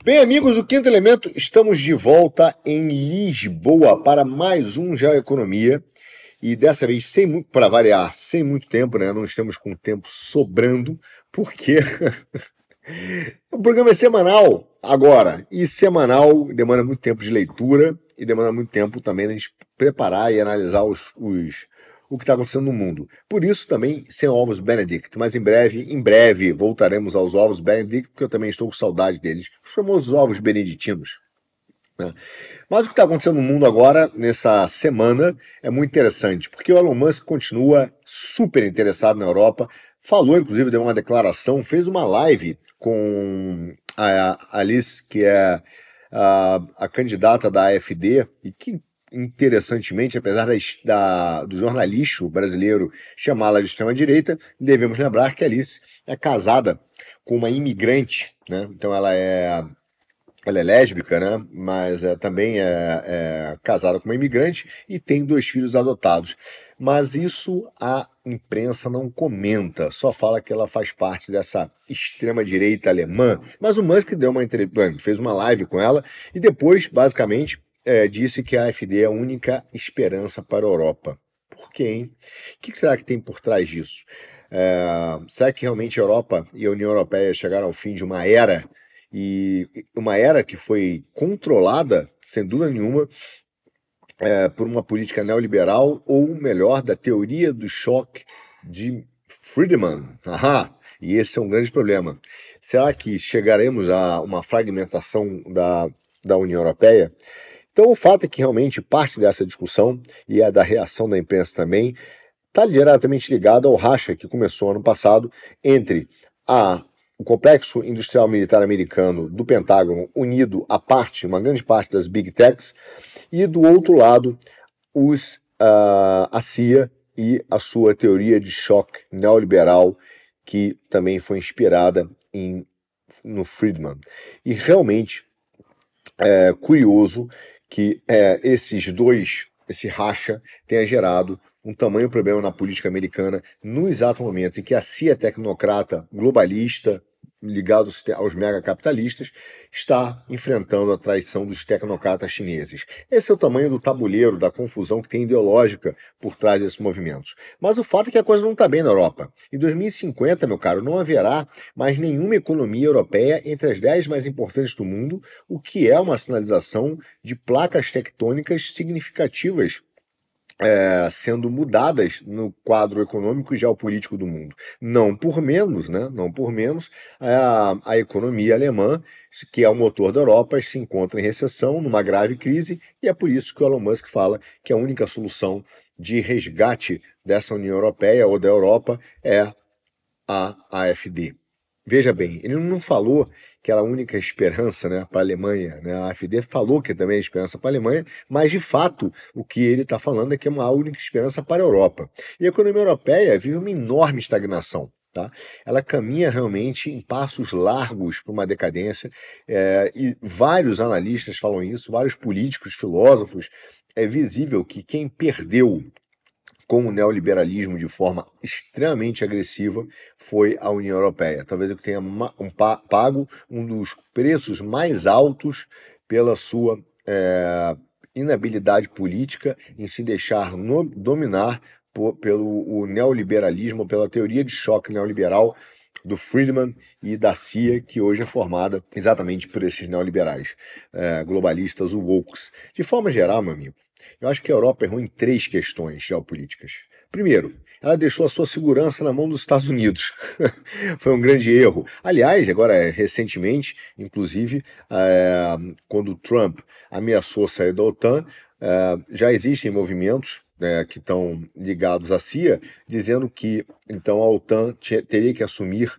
Bem, amigos do Quinto Elemento, estamos de volta em Lisboa para mais um Geoeconomia. E dessa vez, para variar, sem muito tempo, né? Não estamos com tempo sobrando, porque o programa é semanal agora. E semanal demanda muito tempo de leitura e demanda muito tempo também a gente preparar e analisar o que está acontecendo no mundo. Por isso também sem ovos Benedict, mas em breve voltaremos aos ovos Benedict, porque eu também estou com saudade deles, os famosos ovos beneditinos. Né? Mas o que está acontecendo no mundo agora, nessa semana, é muito interessante, porque o Elon Musk continua super interessado na Europa, falou, inclusive, deu uma declaração, fez uma live com a Alice, que é a candidata da AfD, e que interessantemente, apesar do jornalista brasileiro chamá-la de extrema-direita, devemos lembrar que a Alice é casada com uma imigrante, né? Então ela é lésbica, né? Mas também é casada com uma imigrante e tem 2 filhos adotados. Mas isso a imprensa não comenta, só fala que ela faz parte dessa extrema-direita alemã. Mas o Musk deu uma entrevista, fez uma live com ela e depois, basicamente, disse que a AfD é a única esperança para a Europa. Por quê, hein? O que será que tem por trás disso? Será que realmente a Europa e a União Europeia chegaram ao fim de uma era, e uma era que foi controlada, sem dúvida nenhuma, por uma política neoliberal, ou melhor, da teoria do choque de Friedman? E esse é um grande problema. Será que chegaremos a uma fragmentação da União Europeia? Então, o fato é que realmente parte dessa discussão e a da reação da imprensa também está diretamente ligada ao racha que começou ano passado entre o complexo industrial militar americano do Pentágono unido a uma grande parte das Big Techs, e do outro lado a CIA e a sua teoria de choque neoliberal, que também foi inspirada no Friedman. E realmente é curioso que esse racha tenha gerado um tamanho problema na política americana no exato momento em que a CIA tecnocrata globalista, ligado aos megacapitalistas, está enfrentando a traição dos tecnocratas chineses. Esse é o tamanho do tabuleiro, da confusão que tem ideológica por trás desses movimentos. Mas o fato é que a coisa não está bem na Europa. Em 2050, meu caro, não haverá mais nenhuma economia europeia entre as 10 mais importantes do mundo, o que é uma sinalização de placas tectônicas significativas sendo mudadas no quadro econômico e geopolítico do mundo. Não por menos, né? Não por menos, a economia alemã, que é o motor da Europa, se encontra em recessão, numa grave crise, e é por isso que o Elon Musk fala que a única solução de resgate dessa União Europeia ou da Europa é a AfD. Veja bem, ele não falou que era a única esperança, né, para a Alemanha, né? A AfD falou que também é esperança para a Alemanha, mas de fato o que ele está falando é que é uma única esperança para a Europa. E a economia europeia vive uma enorme estagnação. Tá? Ela caminha realmente em passos largos para uma decadência, e vários analistas falam isso, vários políticos, filósofos. É visível que quem perdeu com o neoliberalismo de forma extremamente agressiva foi a União Europeia. Talvez eu tenha pago um dos preços mais altos pela sua inabilidade política em se deixar dominar pelo neoliberalismo, pela teoria de choque neoliberal do Friedman e da CIA, que hoje é formada exatamente por esses neoliberais globalistas, o wokes. De forma geral, meu amigo, eu acho que a Europa errou em 3 questões geopolíticas. Primeiro, ela deixou a sua segurança na mão dos Estados Unidos. Foi um grande erro. Aliás, agora, recentemente, inclusive, quando Trump ameaçou sair da OTAN, já existem movimentos que estão ligados à CIA, dizendo que então a OTAN teria que assumir,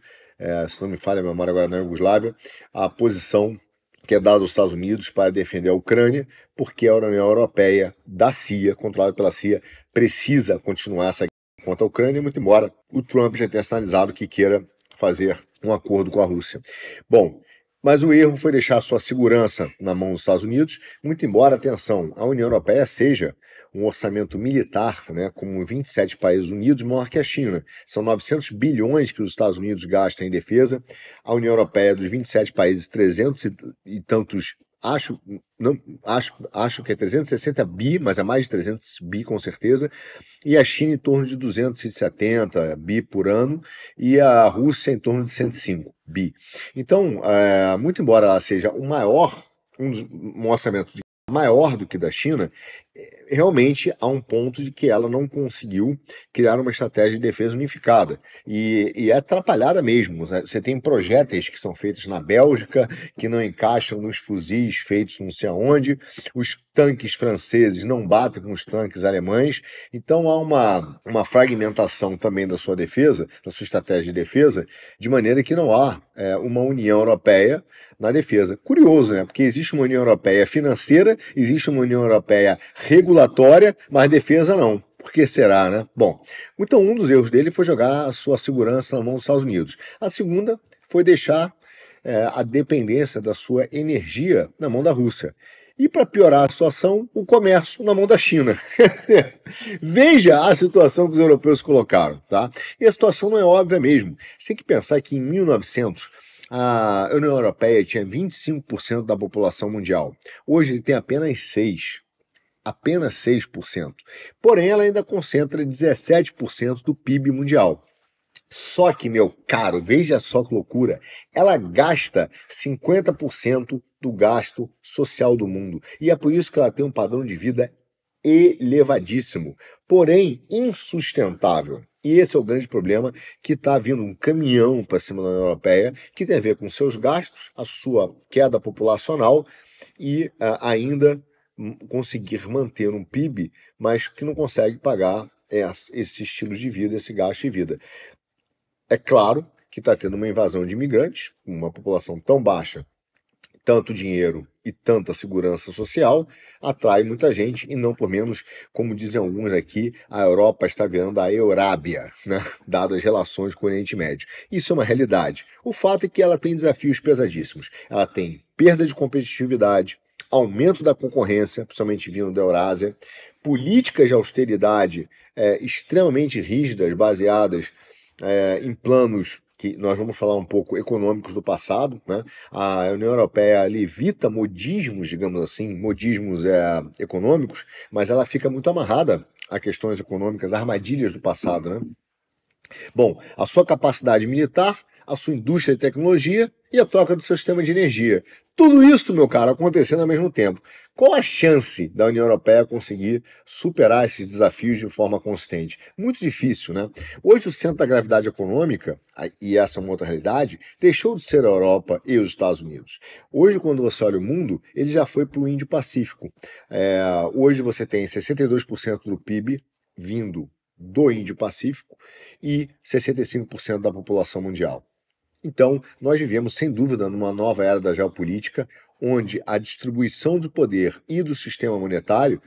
se não me falha a memória agora na Iugoslávia, a posição que é dada aos Estados Unidos para defender a Ucrânia, porque a União Europeia, da CIA, controlada pela CIA, precisa continuar essa guerra contra a Ucrânia, muito embora o Trump já tenha sinalizado que queira fazer um acordo com a Rússia. Bom, Mas o erro foi deixar sua segurança na mão dos Estados Unidos, muito embora, atenção, a União Europeia seja um orçamento militar, né, como 27 países unidos, maior que a China. São 900 bilhões que os Estados Unidos gastam em defesa. A União Europeia, dos 27 países, 300 e tantos, acho que é 360 bi, mas é mais de 300 bi com certeza, e a China em torno de 270 bi por ano, e a Rússia em torno de 105 bi. Então, muito embora ela seja um orçamento maior do que da China, realmente há um ponto de que ela não conseguiu criar uma estratégia de defesa unificada. E é atrapalhada mesmo, né? Você tem projéteis que são feitos na Bélgica, que não encaixam nos fuzis feitos não sei aonde, os tanques franceses não batem com os tanques alemães, então há uma fragmentação também da sua defesa, da sua estratégia de defesa, de maneira que não há uma União Europeia na defesa. Curioso, né? Porque existe uma União Europeia financeira, existe uma União Europeia regulatória, mas defesa não. Por que será, né? Bom, então um dos erros dele foi jogar a sua segurança na mão dos Estados Unidos. A segunda foi deixar a dependência da sua energia na mão da Rússia. E para piorar a situação, o comércio na mão da China. Veja a situação que os europeus colocaram, tá? E a situação não é óbvia mesmo. Você tem que pensar que em 1900 a União Europeia tinha 25% da população mundial. Hoje ele tem apenas 6%. Apenas 6%. Porém, ela ainda concentra 17% do PIB mundial. Só que, meu caro, veja só que loucura, ela gasta 50% do gasto social do mundo. E é por isso que ela tem um padrão de vida elevadíssimo, porém insustentável. E esse é o grande problema, que está vindo um caminhão para cima da União Europeia, que tem a ver com seus gastos, a sua queda populacional e ainda conseguir manter um PIB, mas que não consegue pagar esse estilo de vida, esse gasto de vida. É claro que está tendo uma invasão de imigrantes, uma população tão baixa, tanto dinheiro e tanta segurança social, atrai muita gente, e não por menos, como dizem alguns aqui, a Europa está virando a Eurábia, né? Dadas as relações com o Oriente Médio. Isso é uma realidade. O fato é que ela tem desafios pesadíssimos. Ela tem perda de competitividade, aumento da concorrência, principalmente vindo da Eurásia, políticas de austeridade extremamente rígidas, baseadas em planos que nós vamos falar um pouco econômicos do passado, né? A União Europeia evita modismos, digamos assim, modismos econômicos, mas ela fica muito amarrada a questões econômicas, armadilhas do passado, né? Bom, a sua capacidade militar, a sua indústria de tecnologia e a troca do seu sistema de energia. Tudo isso, meu caro, acontecendo ao mesmo tempo. Qual a chance da União Europeia conseguir superar esses desafios de forma consistente? Muito difícil, né? Hoje o centro da gravidade econômica, e essa é uma outra realidade, deixou de ser a Europa e os Estados Unidos. Hoje, quando você olha o mundo, ele já foi para o Índio-Pacífico. Hoje você tem 62% do PIB vindo do Índio-Pacífico e 65% da população mundial. Então, nós vivemos, sem dúvida, numa nova era da geopolítica, onde a distribuição do poder e do sistema monetário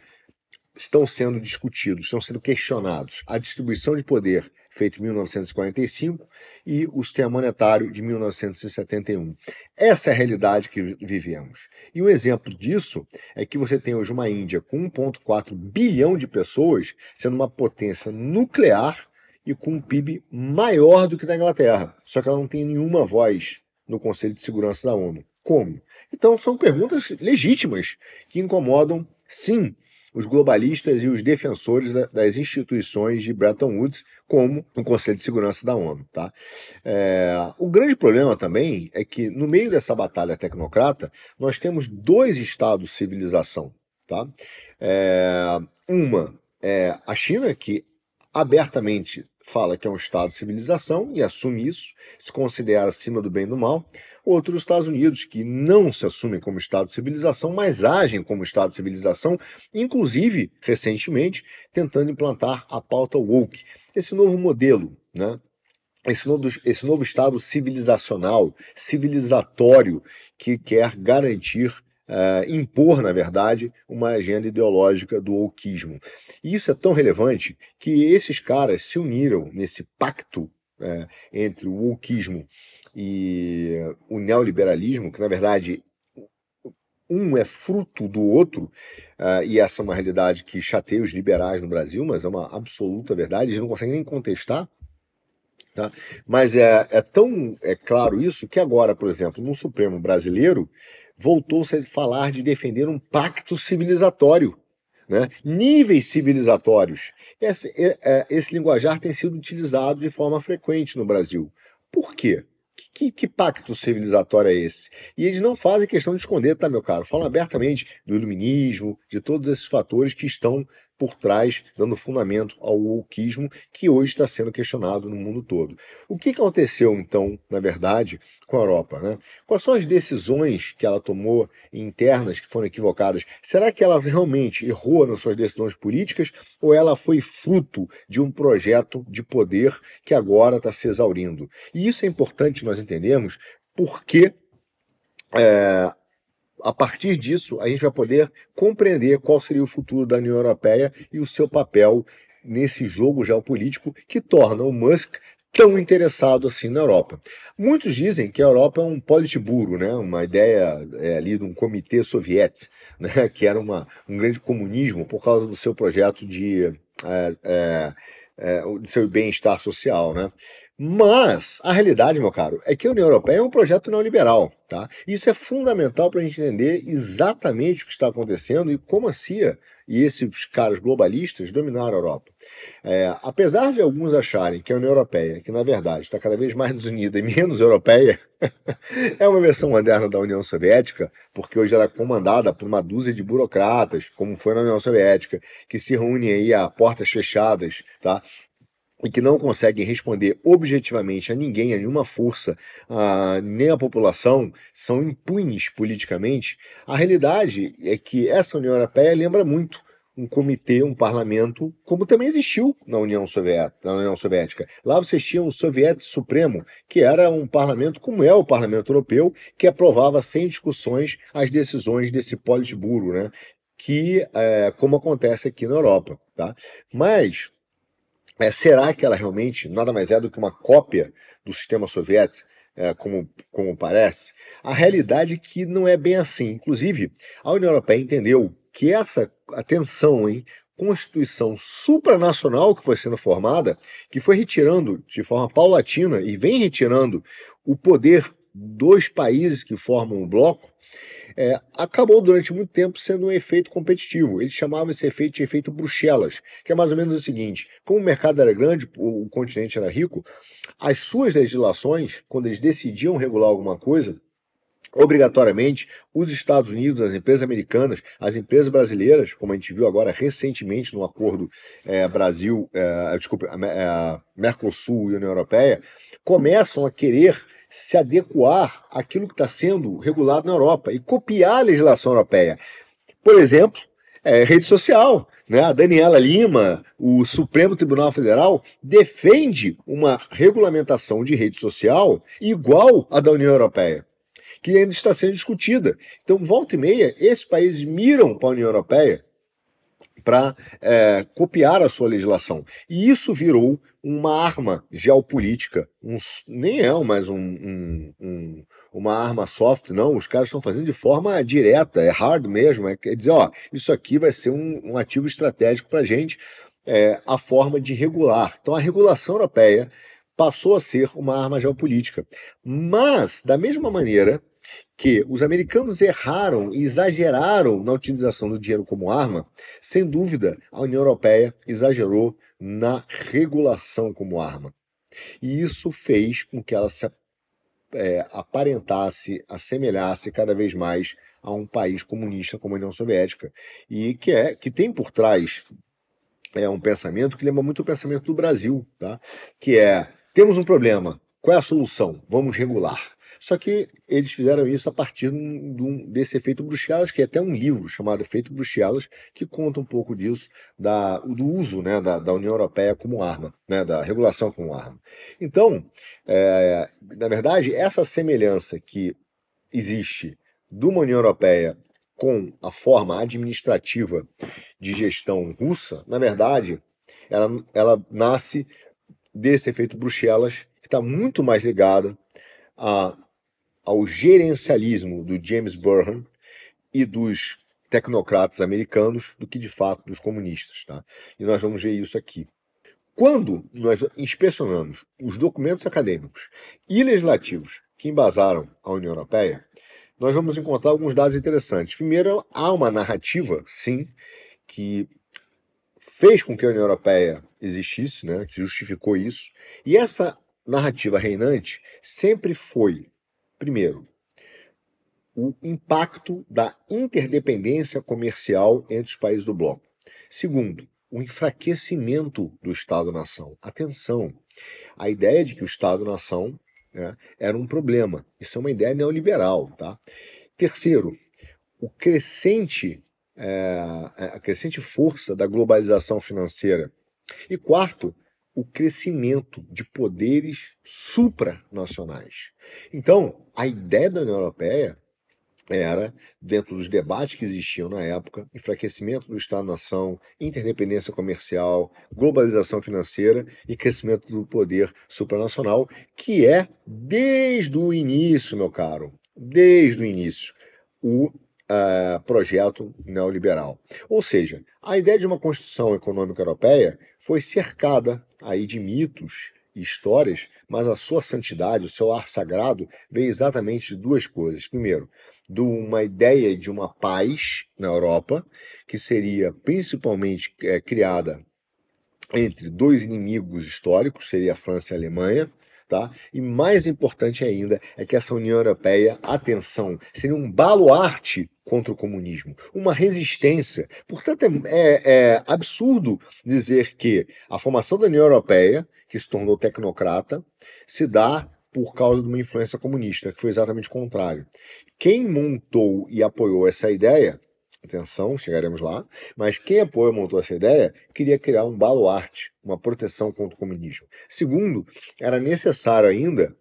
estão sendo discutidos, estão sendo questionados. A distribuição de poder feita em 1945 e o sistema monetário de 1971. Essa é a realidade que vivemos. E um exemplo disso é que você tem hoje uma Índia com 1,4 bilhão de pessoas sendo uma potência nuclear e com um PIB maior do que da Inglaterra. Só que ela não tem nenhuma voz no Conselho de Segurança da ONU. Como? Então são perguntas legítimas que incomodam, sim, os globalistas e os defensores das instituições de Bretton Woods, como o Conselho de Segurança da ONU. Tá? O grande problema também é que, no meio dessa batalha tecnocrata, nós temos dois estados de civilização. Tá? Uma é a China, que abertamente fala que é um estado de civilização e assume isso, se considera acima do bem e do mal. Outro, os Estados Unidos, que não se assumem como estado de civilização, mas agem como estado de civilização, inclusive, recentemente, tentando implantar a pauta woke. Esse novo modelo, né? Esse novo estado civilizacional, civilizatório, que quer garantir impor, na verdade, uma agenda ideológica do wokeismo. E isso é tão relevante que esses caras se uniram nesse pacto entre o wokeismo e o neoliberalismo, que na verdade um é fruto do outro, e essa é uma realidade que chateia os liberais no Brasil, mas é uma absoluta verdade, eles não conseguem nem contestar, tá? Mas é tão claro isso que agora, por exemplo, no Supremo brasileiro, voltou-se a falar de defender um pacto civilizatório, né? Níveis civilizatórios. Esse linguajar tem sido utilizado de forma frequente no Brasil. Por quê? Que pacto civilizatório é esse? E eles não fazem questão de esconder, tá, meu caro? Falam abertamente do iluminismo, de todos esses fatores que estão por trás, dando fundamento ao wokeismo, que hoje está sendo questionado no mundo todo. O que aconteceu, então, na verdade, com a Europa, né? Quais são as decisões que ela tomou internas que foram equivocadas? Será que ela realmente errou nas suas decisões políticas ou ela foi fruto de um projeto de poder que agora está se exaurindo? E isso é importante nós entendermos porque a partir disso, a gente vai poder compreender qual seria o futuro da União Europeia e o seu papel nesse jogo geopolítico que torna o Musk tão interessado assim na Europa. Muitos dizem que a Europa é um politburo, né? Uma ideia ali de um comitê soviético, né? Que era um grande comunismo por causa do seu projeto do seu bem-estar social, né? Mas a realidade, meu caro, é que a União Europeia é um projeto neoliberal, tá? Isso é fundamental para a gente entender exatamente o que está acontecendo e como a CIA e esses caras globalistas dominaram a Europa. Apesar de alguns acharem que a União Europeia, que na verdade está cada vez mais desunida e menos europeia, é uma versão moderna da União Soviética, porque hoje ela é comandada por uma dúzia de burocratas, como foi na União Soviética, que se reúnem aí a portas fechadas, tá? E que não conseguem responder objetivamente a ninguém, a nenhuma força, nem a população, são impunes politicamente. A realidade é que essa União Europeia lembra muito um comitê, um parlamento, como também existiu na União Soviética. Lá vocês tinham o Soviético Supremo, que era um parlamento como é o Parlamento Europeu, que aprovava sem discussões as decisões desse Politburo, né? Que como acontece aqui na Europa, tá? Mas será que ela realmente nada mais é do que uma cópia do sistema soviético, como parece? A realidade é que não é bem assim. Inclusive, a União Europeia entendeu que essa atenção em Constituição supranacional que foi sendo formada, que foi retirando de forma paulatina e vem retirando o poder dos países que formam o bloco, acabou durante muito tempo sendo um efeito competitivo. Eles chamavam esse efeito de efeito Bruxelas, que é mais ou menos o seguinte: como o mercado era grande, o continente era rico, as suas legislações, quando eles decidiam regular alguma coisa, obrigatoriamente, os Estados Unidos, as empresas americanas, as empresas brasileiras, como a gente viu agora recentemente no acordo Mercosul e União Europeia, começam a querer se adequar àquilo que está sendo regulado na Europa e copiar a legislação europeia. Por exemplo, rede social. Né? A Daniela Lima, o Supremo Tribunal Federal, defende uma regulamentação de rede social igual à da União Europeia, que ainda está sendo discutida. Então, volta e meia, esses países miram para a União Europeia para copiar a sua legislação. E isso virou uma arma geopolítica. Nem é mais uma arma soft, não. Os caras estão fazendo de forma direta, é hard mesmo. Quer dizer, isso aqui vai ser um ativo estratégico para a gente, a forma de regular. Então, a regulação europeia passou a ser uma arma geopolítica. Mas, da mesma maneira que os americanos erraram e exageraram na utilização do dinheiro como arma, sem dúvida, a União Europeia exagerou na regulação como arma. E isso fez com que ela se aparentasse, assemelhasse cada vez mais a um país comunista como a União Soviética, e que tem por trás um pensamento que lembra muito o pensamento do Brasil, tá? Que temos um problema, qual é a solução? Vamos regular. Só que eles fizeram isso a partir desse efeito Bruxelas, que é até um livro chamado Efeito Bruxelas, que conta um pouco disso, do uso, né, da União Europeia como arma, né, da regulação como arma. Então, na verdade, essa semelhança que existe de uma União Europeia com a forma administrativa de gestão russa, na verdade, ela nasce desse efeito Bruxelas, que está muito mais ligada ao gerencialismo do James Bullrich e dos tecnocratas americanos do que, de fato, dos comunistas. Tá? E nós vamos ver isso aqui. Quando nós inspecionamos os documentos acadêmicos e legislativos que embasaram a União Europeia, nós vamos encontrar alguns dados interessantes. Primeiro, há uma narrativa, sim, que fez com que a União Europeia existisse, né, que justificou isso, e essa narrativa reinante sempre foi, primeiro, o impacto da interdependência comercial entre os países do bloco. Segundo, o enfraquecimento do Estado-nação. Atenção, a ideia de que o Estado-nação, né, era um problema. Isso é uma ideia neoliberal. Tá? Terceiro, a crescente força da globalização financeira. E quarto, o crescimento de poderes supranacionais. Então, a ideia da União Europeia era, dentro dos debates que existiam na época, enfraquecimento do Estado-nação, interdependência comercial, globalização financeira e crescimento do poder supranacional, que é, desde o início, meu caro, desde o início, o projeto neoliberal. Ou seja, a ideia de uma Constituição Econômica Europeia foi cercada aí de mitos e histórias, mas a sua santidade, o seu ar sagrado, veio exatamente de duas coisas. Primeiro, de uma ideia de uma paz na Europa, que seria principalmente criada entre dois inimigos históricos, seria a França e a Alemanha. Tá? E mais importante ainda é que essa União Europeia, atenção, seria um baluarte contra o comunismo, uma resistência. Portanto, é absurdo dizer que a formação da União Europeia, que se tornou tecnocrata, se dá por causa de uma influência comunista, que foi exatamente o contrário. Quem montou e apoiou essa ideia, atenção, chegaremos lá, mas quem apoiou e montou essa ideia queria criar um baluarte, uma proteção contra o comunismo. Segundo, era necessário ainda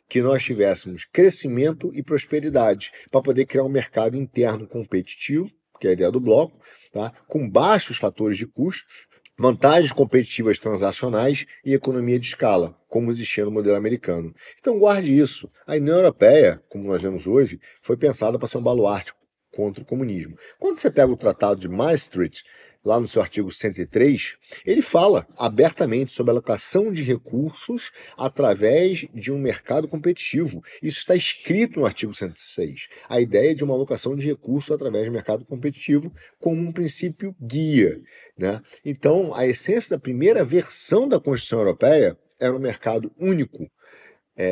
que nós tivéssemos crescimento e prosperidade para poder criar um mercado interno competitivo, que é a ideia do bloco, tá? Com baixos fatores de custos, vantagens competitivas transacionais e economia de escala, como existia no modelo americano. Então guarde isso. A União Europeia, como nós vemos hoje, foi pensada para ser um baluarte contra o comunismo. Quando você pega o Tratado de Maastricht, lá no seu artigo 103, ele fala abertamente sobre a alocação de recursos através de um mercado competitivo. Isso está escrito no artigo 106. A ideia de uma alocação de recursos através do mercado competitivo como um princípio guia. Né? Então, a essência da primeira versão da Constituição Europeia era um mercado único,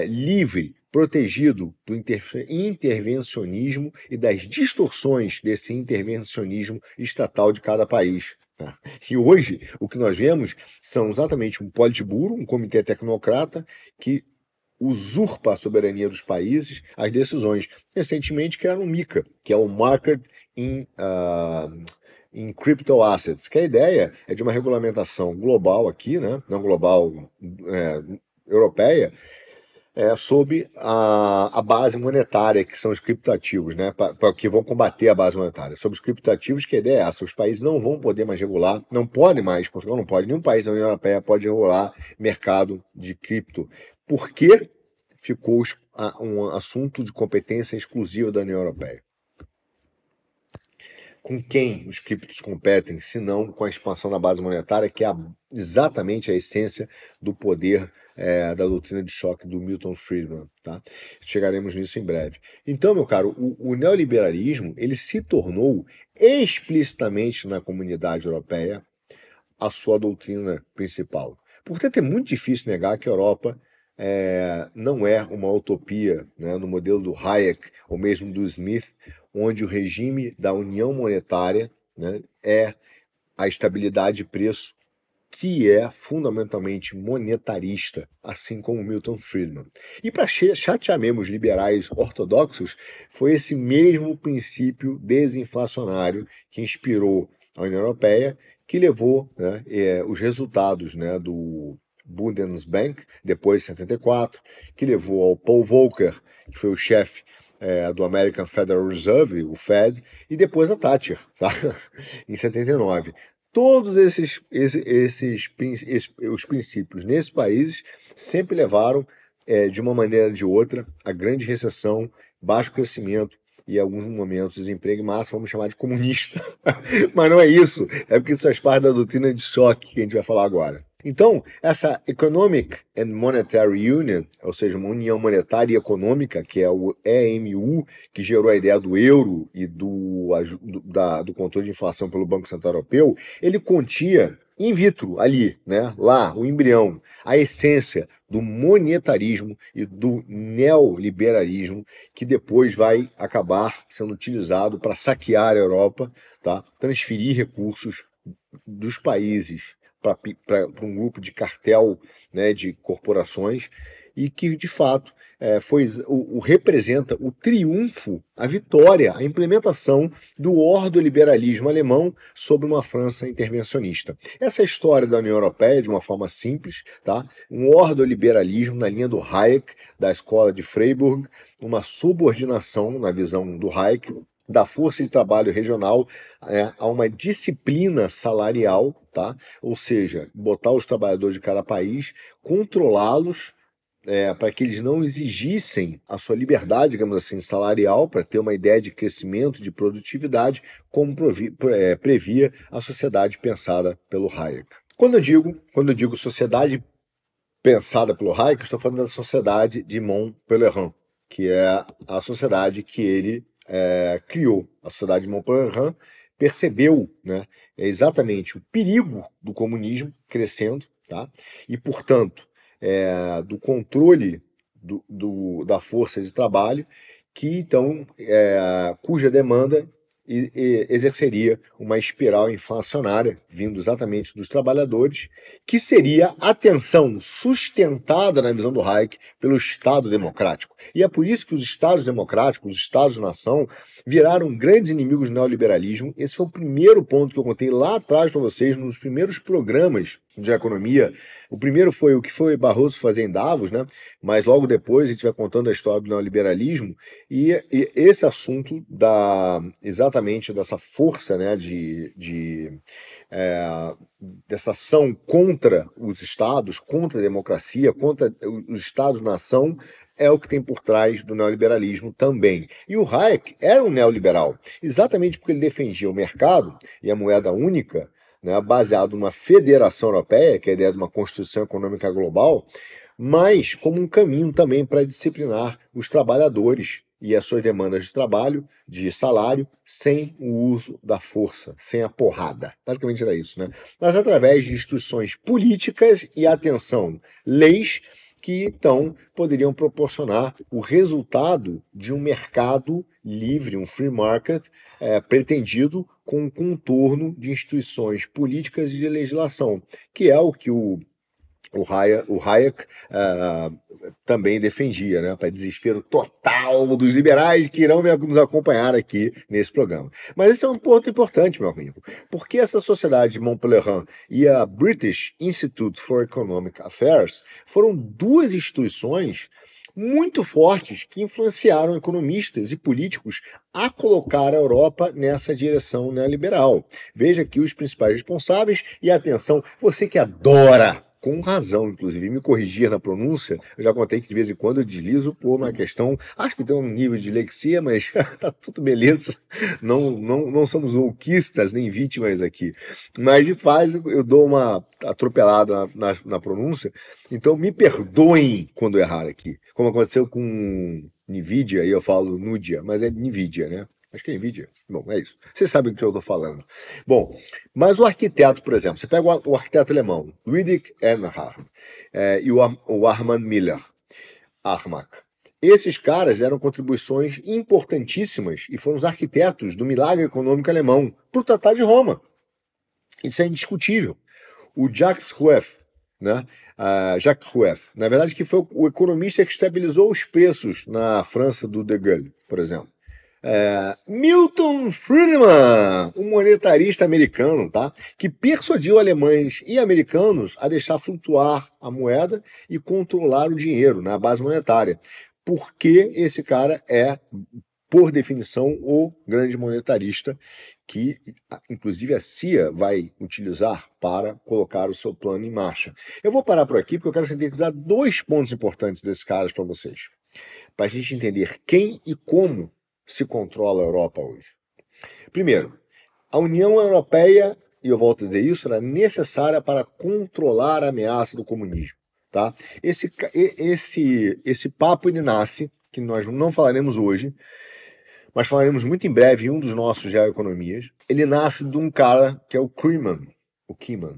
livre, protegido do intervencionismo e das distorções desse intervencionismo estatal de cada país. Tá? E hoje, o que nós vemos são exatamente um politburo, um comitê tecnocrata, que usurpa a soberania dos países, as decisões. Recentemente criaram o MiCA, que é o Market in Crypto Assets, que a ideia é de uma regulamentação global aqui, né? Não global, europeia, sob a base monetária, que são os criptoativos, né, que vão combater a base monetária. Sobre os criptoativos, que a ideia é essa: os países não vão poder mais regular, não podem mais, Portugal não pode, nenhum país da União Europeia pode regular mercado de cripto, porque ficou um assunto de competência exclusiva da União Europeia. Com quem os criptos competem, se não com a expansão da base monetária, que é exatamente a essência do poder da doutrina de choque do Milton Friedman. Tá? Chegaremos nisso em breve. Então, meu caro, o neoliberalismo ele se tornou explicitamente na comunidade europeia a sua doutrina principal. Portanto, é muito difícil negar que a Europa não é uma utopia, né, no modelo do Hayek ou mesmo do Smith, onde o regime da união monetária, né, é a estabilidade de preço, que é fundamentalmente monetarista, assim como Milton Friedman. E para chatear mesmo os liberais ortodoxos, foi esse mesmo princípio desinflacionário que inspirou a União Europeia, que levou, né, os resultados, né, do Bundesbank, depois de 74, que levou ao Paul Volcker, que foi o chefe do American Federal Reserve, o Fed, e depois a Thatcher, tá? Em 79. Todos os princípios nesses países sempre levaram de uma maneira ou de outra, a grande recessão, baixo crescimento e, em alguns momentos, desemprego em massa, vamos chamar de comunista. Mas não é isso, é porque isso faz parte da doutrina de choque que a gente vai falar agora. Então, essa Economic and Monetary Union, ou seja, uma união monetária e econômica, que é o EMU, que gerou a ideia do euro e do controle de inflação pelo Banco Central Europeu, ele continha in vitro ali, né, lá, o embrião, a essência do monetarismo e do neoliberalismo, que depois vai acabar sendo utilizado para saquear a Europa, tá? Transferir recursos dos países para um grupo de cartel, né, de corporações, e que, de fato, representa o triunfo, a vitória, a implementação do ordoliberalismo alemão sobre uma França intervencionista. Essa é a história da União Europeia, de uma forma simples, tá? Um ordoliberalismo na linha do Hayek, da escola de Freiburg, uma subordinação, na visão do Hayek, da força de trabalho regional a uma disciplina salarial, tá? Ou seja, botar os trabalhadores de cada país, controlá-los para que eles não exigissem a sua liberdade, digamos assim, salarial, para ter uma ideia de crescimento, de produtividade, como previa a sociedade pensada pelo Hayek. Quando eu digo sociedade pensada pelo Hayek, estou falando da sociedade de Mont-Pelerin, que é a sociedade que ele criou. A sociedade de Mont-Pelerin percebeu, né, exatamente o perigo do comunismo crescendo, tá? E, portanto, do controle da força de trabalho, que então, cuja demanda exerceria uma espiral inflacionária, vindo exatamente dos trabalhadores, que seria, atenção, sustentada na visão do Hayek pelo Estado democrático. E é por isso que os Estados democráticos, os Estados-nação, viraram grandes inimigos do neoliberalismo. Esse foi o primeiro ponto que eu contei lá atrás para vocês, nos primeiros programas de economia. O primeiro foi o que foi Barroso fazer em Davos, né? Mas logo depois a gente vai contando a história do neoliberalismo e esse assunto exatamente dessa força, né, dessa ação contra os Estados, contra a democracia, contra os Estados-nação, é o que tem por trás do neoliberalismo também. E o Hayek era um neoliberal, exatamente porque ele defendia o mercado e a moeda única, né, baseado numa federação europeia, que é a ideia de uma Constituição Econômica Global, mas como um caminho também para disciplinar os trabalhadores e as suas demandas de trabalho, de salário, sem o uso da força, sem a porrada. Basicamente era isso, né? Mas através de instituições políticas e, atenção, leis que, então, poderiam proporcionar o resultado de um mercado livre, um free market, pretendido com um contorno de instituições políticas e de legislação, que é o que o Hayek também defendia, né, para desespero total dos liberais que irão nos acompanhar aqui nesse programa. Mas esse é um ponto importante, meu amigo, porque essa sociedade de Mont-Pelerin e a British Institute for Economic Affairs foram duas instituições muito fortes que influenciaram economistas e políticos a colocar a Europa nessa direção neoliberal. Veja aqui os principais responsáveis e, atenção, você que adora, com razão, inclusive, me corrigir na pronúncia. Eu já contei que de vez em quando eu deslizo por uma questão, acho que tem um nível de dislexia, mas tá tudo beleza. Não somos wokeistas nem vítimas aqui. Mas de fato eu dou uma atropelada na pronúncia, então me perdoem quando eu errar aqui. Como aconteceu com NVIDIA, e eu falo Núdia, mas é NVIDIA, né? Acho que é NVIDIA. Bom, é isso. Vocês sabem do que eu estou falando. Bom, mas o arquiteto, por exemplo, você pega o arquiteto alemão, Ludwig Erhard, e o Armand Miller, Armac. Esses caras deram contribuições importantíssimas e foram os arquitetos do milagre econômico alemão para o Tratado de Roma. Isso é indiscutível. O Jacques Rueff, né? Jacques Rueff, na verdade, que foi o economista que estabilizou os preços na França do De Gaulle, por exemplo. Milton Friedman, um monetarista americano, tá? Que persuadiu alemães e americanos a deixar flutuar a moeda e controlar o dinheiro na base monetária. Porque esse cara por definição, o grande monetarista que, inclusive, a CIA vai utilizar para colocar o seu plano em marcha. Eu vou parar por aqui porque eu quero sintetizar 2 pontos importantes desses caras para vocês, para a gente entender quem e como se controla a Europa hoje. Primeiro, a União Europeia, e eu volto a dizer isso, era necessária para controlar a ameaça do comunismo. Tá? Esse papo ele nasce, que nós não falaremos hoje, mas falaremos muito em breve em um dos nossos Geoeconomias. Ele nasce de um cara que é o Keyman,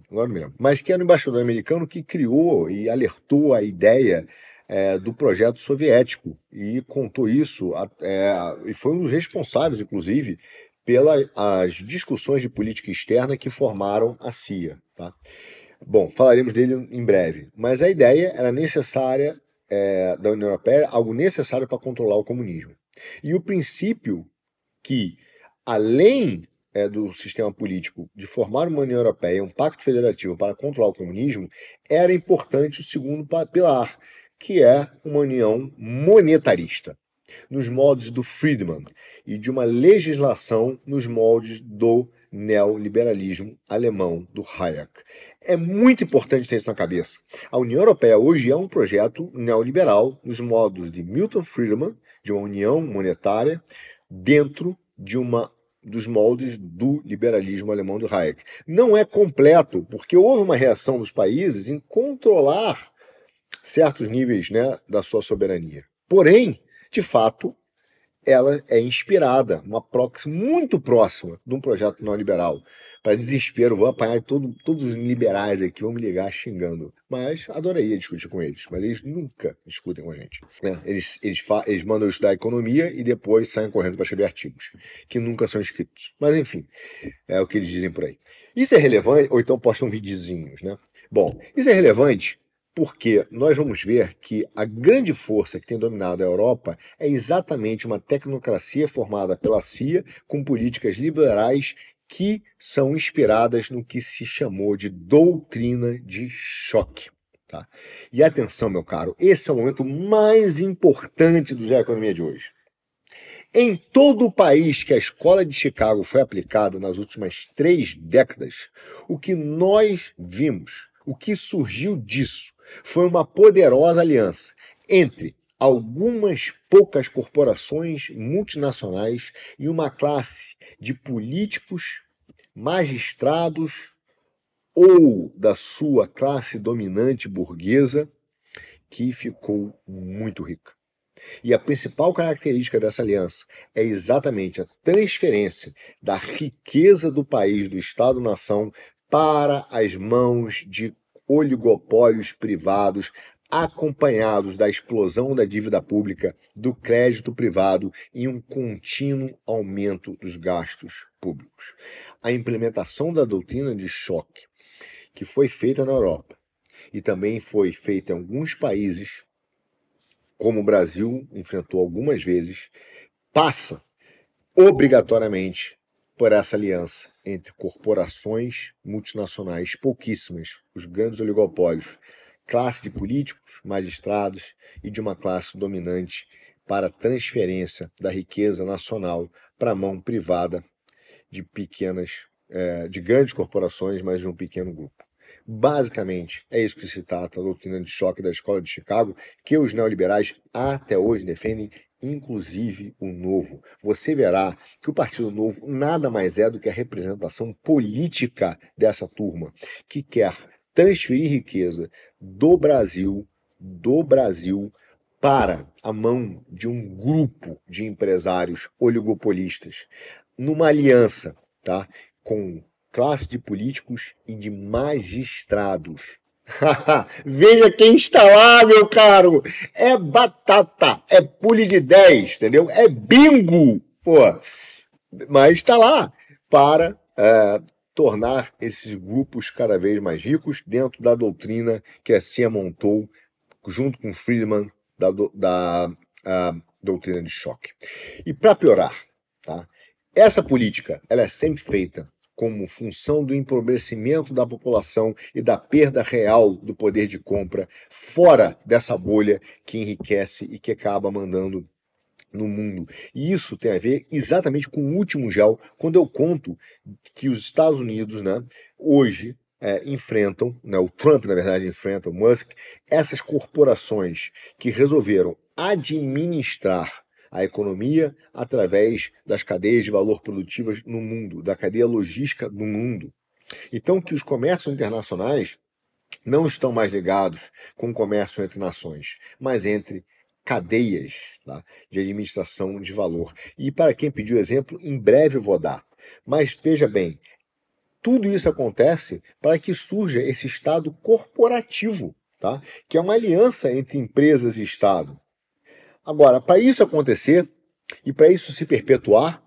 agora não lembro, mas que era um embaixador americano que criou e alertou a ideia do projeto soviético e contou isso, e foi um dos responsáveis, inclusive, pelas discussões de política externa que formaram a CIA. Tá? Bom, falaremos dele em breve, mas a ideia era necessária da União Europeia, algo necessário para controlar o comunismo. E o princípio que, além do sistema político de formar uma União Europeia, um pacto federativo para controlar o comunismo, era importante o segundo pilar, que é uma união monetarista, nos moldes do Friedman, e de uma legislação nos moldes do neoliberalismo alemão, do Hayek. É muito importante ter isso na cabeça. A União Europeia hoje é um projeto neoliberal nos modos de Milton Friedman, de uma união monetária, dentro de dos moldes do liberalismo alemão do Hayek. Não é completo, porque houve uma reação dos países em controlar certos níveis, né, da sua soberania. Porém, de fato, ela é inspirada, uma proxy muito próxima de um projeto neoliberal. Para desespero, vou apanhar todos os liberais aqui, vão me ligar xingando. Mas adoraria discutir com eles, mas eles nunca discutem com a gente. Né? Eles mandam eu estudar economia e depois saem correndo para escrever artigos, que nunca são escritos. Mas enfim, é o que eles dizem por aí. Isso é relevante, ou então postam videozinhos, né? Bom, isso é relevante porque nós vamos ver que a grande força que tem dominado a Europa é exatamente uma tecnocracia formada pela CIA com políticas liberais que são inspiradas no que se chamou de doutrina de choque. Tá? E atenção, meu caro, esse é o momento mais importante do Geoeconomia de hoje. Em todo o país que a Escola de Chicago foi aplicada nas últimas 3 décadas, o que nós vimos, o que surgiu disso, foi uma poderosa aliança entre algumas poucas corporações multinacionais e uma classe de políticos, magistrados ou da sua classe dominante burguesa que ficou muito rica. E a principal característica dessa aliança é exatamente a transferência da riqueza do país, do Estado-nação, para as mãos de oligopólios privados, acompanhados da explosão da dívida pública, do crédito privado e um contínuo aumento dos gastos públicos. A implementação da doutrina de choque, que foi feita na Europa e também foi feita em alguns países, como o Brasil enfrentou algumas vezes, passa obrigatoriamente por essa aliança entre corporações multinacionais, pouquíssimas, os grandes oligopólios, classe de políticos, magistrados e de uma classe dominante para a transferência da riqueza nacional para a mão privada de de grandes corporações, mas de um pequeno grupo. Basicamente, é isso que se trata a doutrina de choque da Escola de Chicago, que os neoliberais até hoje defendem, inclusive o Novo. Você verá que o Partido Novo nada mais é do que a representação política dessa turma, que quer transferir riqueza do Brasil para a mão de um grupo de empresários oligopolistas, numa aliança, tá, com classe de políticos e de magistrados. Veja quem está lá, meu caro! É batata, é pule de 10, entendeu? É bingo! Pô. Mas está lá para tornar esses grupos cada vez mais ricos dentro da doutrina que a CIA montou junto com Friedman da doutrina de choque. E para piorar, tá? Essa política ela é sempre feita como função do empobrecimento da população e da perda real do poder de compra fora dessa bolha que enriquece e que acaba mandando no mundo. E isso tem a ver exatamente com o último gel, quando eu conto que os Estados Unidos, né, hoje enfrentam, né, o Trump, na verdade, enfrenta o Musk, essas corporações que resolveram administrar a economia através das cadeias de valor produtivas no mundo, da cadeia logística no mundo. Então, que os comércios internacionais não estão mais ligados com o comércio entre nações, mas entre cadeias, tá, de administração de valor. E para quem pediu exemplo, em breve eu vou dar. Mas veja bem, tudo isso acontece para que surja esse Estado corporativo, tá, que é uma aliança entre empresas e Estado. Agora, para isso acontecer e para isso se perpetuar,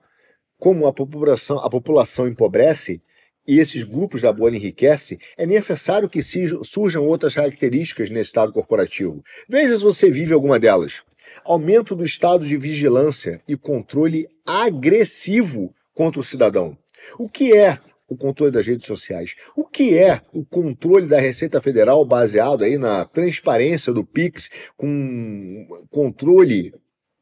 como a população empobrece e esses grupos da bolha enriquecem, é necessário que surjam outras características nesse Estado corporativo. Veja se você vive alguma delas. Aumento do estado de vigilância e controle agressivo contra o cidadão. O que é o controle das redes sociais? O que é o controle da Receita Federal baseado aí na transparência do Pix, com controle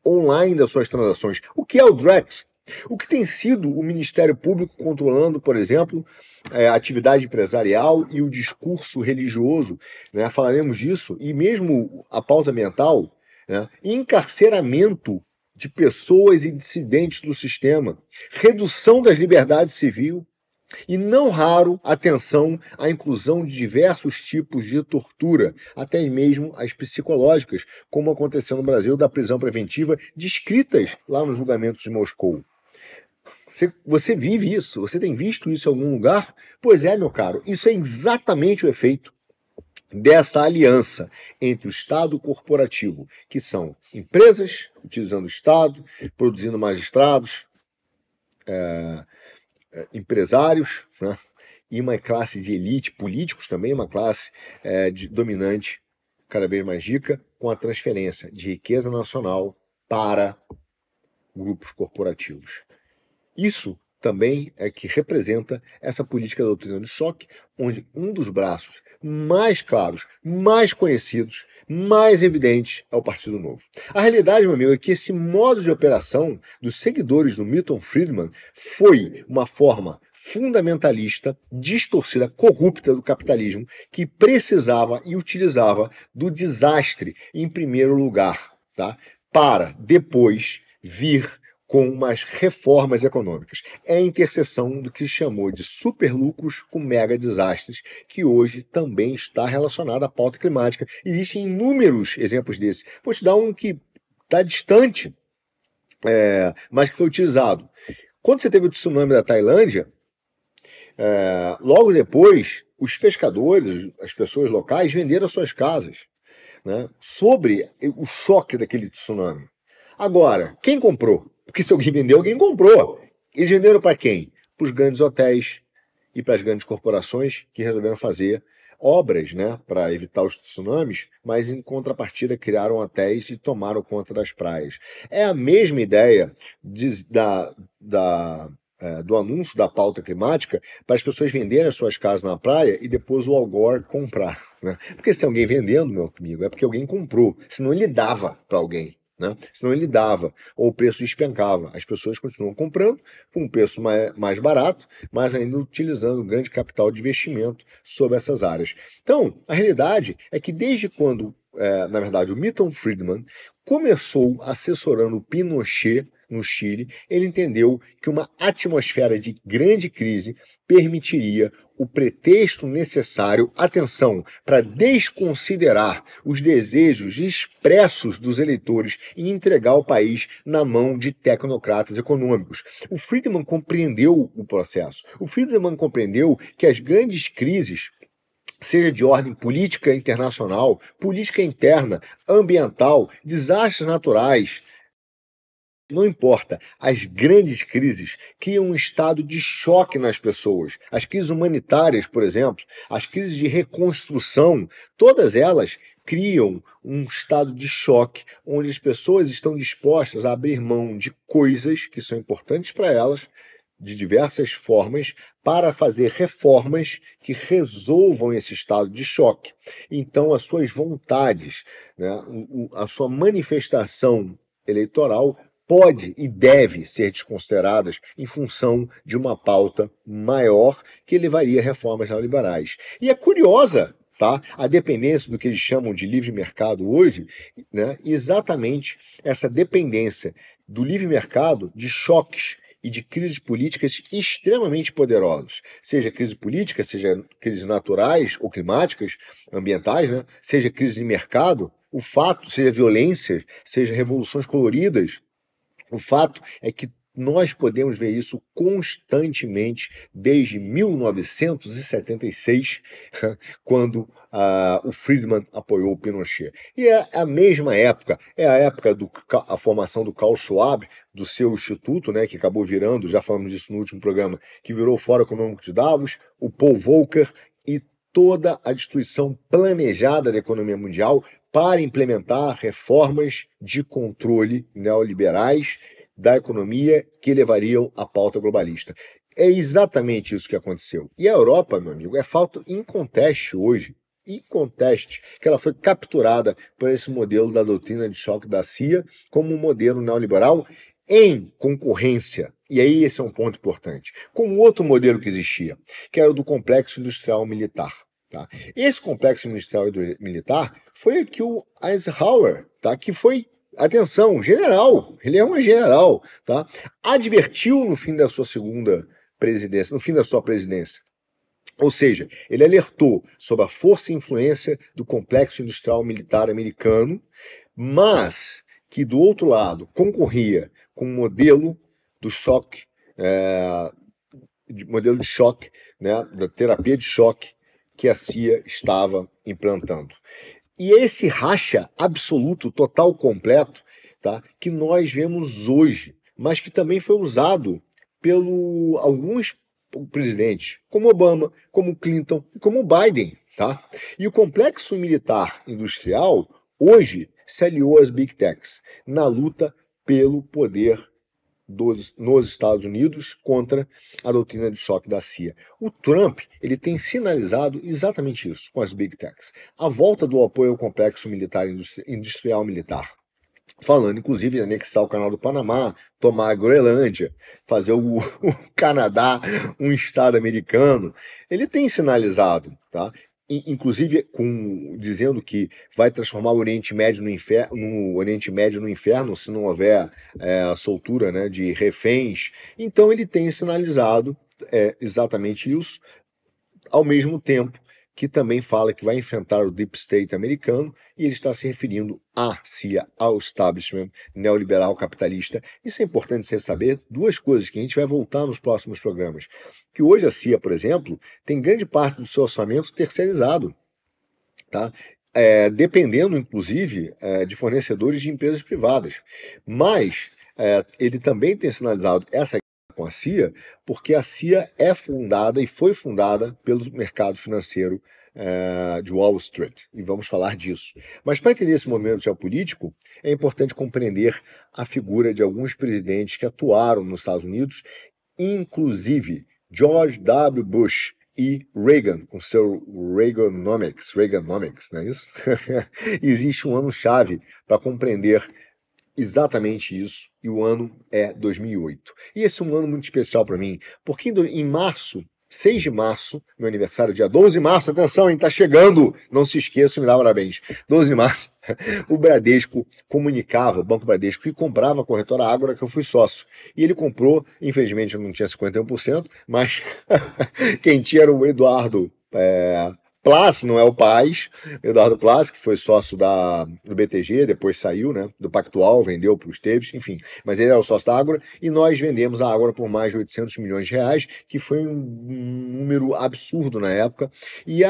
online das suas transações? O que é o Drex? O que tem sido o Ministério Público controlando, por exemplo, a atividade empresarial e o discurso religioso, né? Falaremos disso, e mesmo a pauta ambiental, né? Encarceramento de pessoas e dissidentes do sistema, redução das liberdades civis, e não raro atenção à inclusão de diversos tipos de tortura, até mesmo as psicológicas, como aconteceu no Brasil da prisão preventiva, descritas lá nos julgamentos de Moscou. Você vive isso? Você tem visto isso em algum lugar? Pois é, meu caro, isso é exatamente o efeito dessa aliança entre o Estado corporativo, que são empresas utilizando o Estado, produzindo magistrados, empresários, né? E uma classe de elite, políticos também, uma classe dominante, cada vez mais rica, com a transferência de riqueza nacional para grupos corporativos. Isso também é que representa essa política da doutrina do choque, onde um dos braços mais claros, mais conhecidos, mais evidentes é o Partido Novo. A realidade, meu amigo, é que esse modo de operação dos seguidores do Milton Friedman foi uma forma fundamentalista, distorcida, corrupta do capitalismo, que precisava e utilizava do desastre em primeiro lugar, tá? Para depois vir com umas reformas econômicas. É a interseção do que se chamou de superlucros com mega desastres, que hoje também está relacionado à pauta climática. Existem inúmeros exemplos desse. Vou te dar um que está distante, mas que foi utilizado. Quando você teve o tsunami da Tailândia, logo depois, os pescadores, as pessoas locais, venderam suas casas, né, sobre o choque daquele tsunami. Agora, quem comprou? Porque se alguém vendeu, alguém comprou. Eles venderam para quem? Para os grandes hotéis e para as grandes corporações que resolveram fazer obras, né, para evitar os tsunamis, mas em contrapartida criaram hotéis e tomaram conta das praias. É a mesma ideia do anúncio da pauta climática para as pessoas venderem as suas casas na praia e depois o Al Gore comprar, né? Porque se tem alguém vendendo, meu amigo, é porque alguém comprou, senão ele dava para alguém. Né? Senão ele dava, ou o preço despencava. As pessoas continuam comprando com um preço mais barato, mas ainda utilizando um grande capital de investimento sobre essas áreas. Então, a realidade é que desde quando, na verdade, o Milton Friedman começou assessorando o Pinochet no Chile, ele entendeu que uma atmosfera de grande crise permitiria o pretexto necessário, atenção, para desconsiderar os desejos expressos dos eleitores e entregar o país na mão de tecnocratas econômicos. O Friedman compreendeu o processo. O Friedman compreendeu que as grandes crises, seja de ordem política internacional, política interna, ambiental, desastres naturais, não importa, as grandes crises criam um estado de choque nas pessoas. As crises humanitárias, por exemplo, as crises de reconstrução, todas elas criam um estado de choque onde as pessoas estão dispostas a abrir mão de coisas que são importantes para elas, de diversas formas, para fazer reformas que resolvam esse estado de choque. Então, as suas vontades, né, a sua manifestação eleitoral pode e deve ser desconsideradas em função de uma pauta maior que levaria a reformas neoliberais. E é curiosa, tá, a dependência do que eles chamam de livre mercado hoje, né, exatamente essa dependência do livre mercado de choques e de crises políticas extremamente poderosas, seja crise política, seja crises naturais ou climáticas, ambientais, né, seja crise de mercado, o fato, seja violência, seja revoluções coloridas, o fato é que nós podemos ver isso constantemente desde 1976, quando o Friedman apoiou o Pinochet. E é a mesma época, é a época da formação do Klaus Schwab, do seu instituto, né, que acabou virando, já falamos disso no último programa, que virou o Fórum Econômico de Davos, o Paul Volcker e toda a destruição planejada da economia mundial para implementar reformas de controle neoliberais da economia que levariam à pauta globalista. É exatamente isso que aconteceu. E a Europa, meu amigo, é fato inconteste hoje, inconteste, que ela foi capturada por esse modelo da doutrina de choque da CIA como um modelo neoliberal em concorrência. E aí esse é um ponto importante. Com outro modelo que existia, que era o do complexo industrial militar. Tá? Esse complexo industrial militar foi que o Eisenhower, tá? Que foi, atenção, general, ele é um general, tá? Advertiu no fim da sua segunda presidência, no fim da sua presidência. Ou seja, ele alertou sobre a força e influência do complexo industrial militar americano, mas que do outro lado concorria com o modelo do choque, modelo de choque, né, da terapia de choque que a CIA estava implantando. E esse racha absoluto, total, completo, tá, que nós vemos hoje, mas que também foi usado pelo alguns presidentes, como Obama, como Clinton e como Biden. Tá? E o complexo militar industrial hoje se aliou às Big Techs na luta pelo poder nos Estados Unidos contra a doutrina de choque da CIA. O Trump ele tem sinalizado exatamente isso com as Big Techs. A volta do apoio ao complexo militar industrial militar, falando inclusive em anexar o Canal do Panamá, tomar a Groenlândia, fazer o Canadá um estado americano. Ele tem sinalizado, tá? Inclusive dizendo que vai transformar o Oriente Médio no inferno se não houver a soltura, né, de reféns. Então ele tem sinalizado exatamente isso, ao mesmo tempo que também fala que vai enfrentar o Deep State americano, e ele está se referindo à CIA, ao establishment neoliberal capitalista. Isso é importante você saber, duas coisas que a gente vai voltar nos próximos programas. Que hoje a CIA, por exemplo, tem grande parte do seu orçamento terceirizado, tá? Dependendo, inclusive, de fornecedores de empresas privadas. Mas ele também tem sinalizado essa com a CIA, porque a CIA é fundada e foi fundada pelo mercado financeiro de Wall Street, e vamos falar disso. Mas para entender esse momento geopolítico, é importante compreender a figura de alguns presidentes que atuaram nos Estados Unidos, inclusive George W. Bush e Reagan, com seu Reaganomics, não é isso? Existe um ano-chave para compreender exatamente isso, e o ano é 2008. E esse é um ano muito especial para mim, porque em março, 6 de março, meu aniversário, dia 12 de março, atenção, hein, tá chegando, não se esqueça, me dá parabéns, 12 de março, o Bradesco comunicava, o Banco Bradesco, que comprava a corretora Ágora, que eu fui sócio, e ele comprou, infelizmente eu não tinha 51%, mas quem tinha era o Eduardo Plas, não é o Paz, Eduardo Plas, que foi sócio do BTG, depois saiu, né, do Pactual, vendeu para os Esteves, enfim, mas ele era o sócio da Ágora, e nós vendemos a Ágora por mais de 800 milhões de reais, que foi um número absurdo na época, e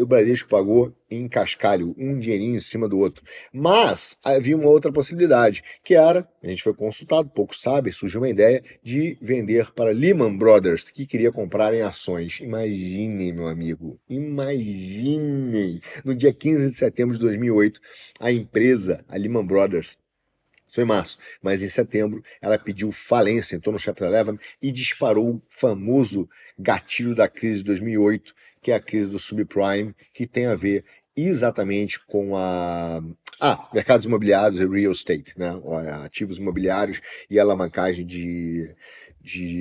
o Bradesco pagou em cascalho, um dinheirinho em cima do outro. Mas havia uma outra possibilidade, que era, a gente foi consultado, poucos sabem, surgiu uma ideia de vender para Lehman Brothers, que queria comprar em ações. Imaginem, meu amigo, imaginem. No dia 15 de setembro de 2008, a empresa, a Lehman Brothers, isso foi em março, mas em setembro ela pediu falência, entrou no Chapter 11 e disparou o famoso gatilho da crise de 2008, que é a crise do subprime, que tem a ver exatamente com mercados imobiliários e real estate, né? Ativos imobiliários e alavancagem de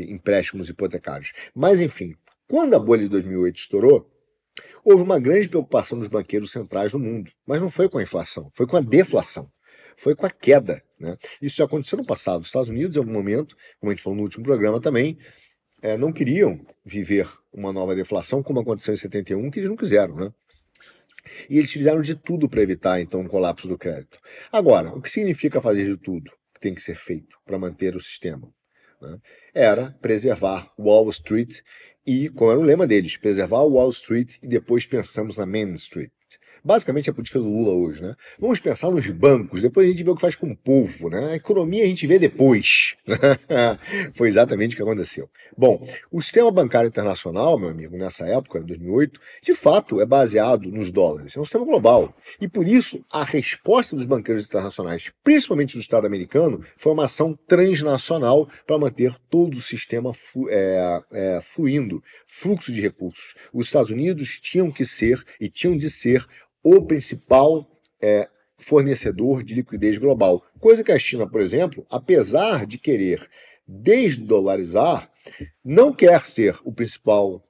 empréstimos hipotecários. Mas, enfim, quando a bolha de 2008 estourou, houve uma grande preocupação dos banqueiros centrais no mundo, mas não foi com a inflação, foi com a deflação, foi com a queda, né? Isso já aconteceu no passado. Os Estados Unidos, em algum momento, como a gente falou no último programa também, não queriam viver uma nova deflação, como aconteceu em 71, que eles não quiseram, né? E eles fizeram de tudo para evitar, então, um colapso do crédito. Agora, o que significa fazer de tudo que tem que ser feito para manter o sistema? Né? Era preservar Wall Street e, como era o lema deles, preservar Wall Street e depois pensamos na Main Street. Basicamente a política do Lula hoje, né? Vamos pensar nos bancos, depois a gente vê o que faz com o povo, né? A economia a gente vê depois. Foi exatamente o que aconteceu. Bom, o sistema bancário internacional, meu amigo, nessa época, 2008, de fato é baseado nos dólares. É um sistema global. E por isso, a resposta dos banqueiros internacionais, principalmente do Estado americano, foi uma ação transnacional para manter todo o sistema fluindo, fluxo de recursos. Os Estados Unidos tinham que ser e tinham de ser o principal fornecedor de liquidez global. Coisa que a China, por exemplo, apesar de querer desdolarizar, não quer ser o principal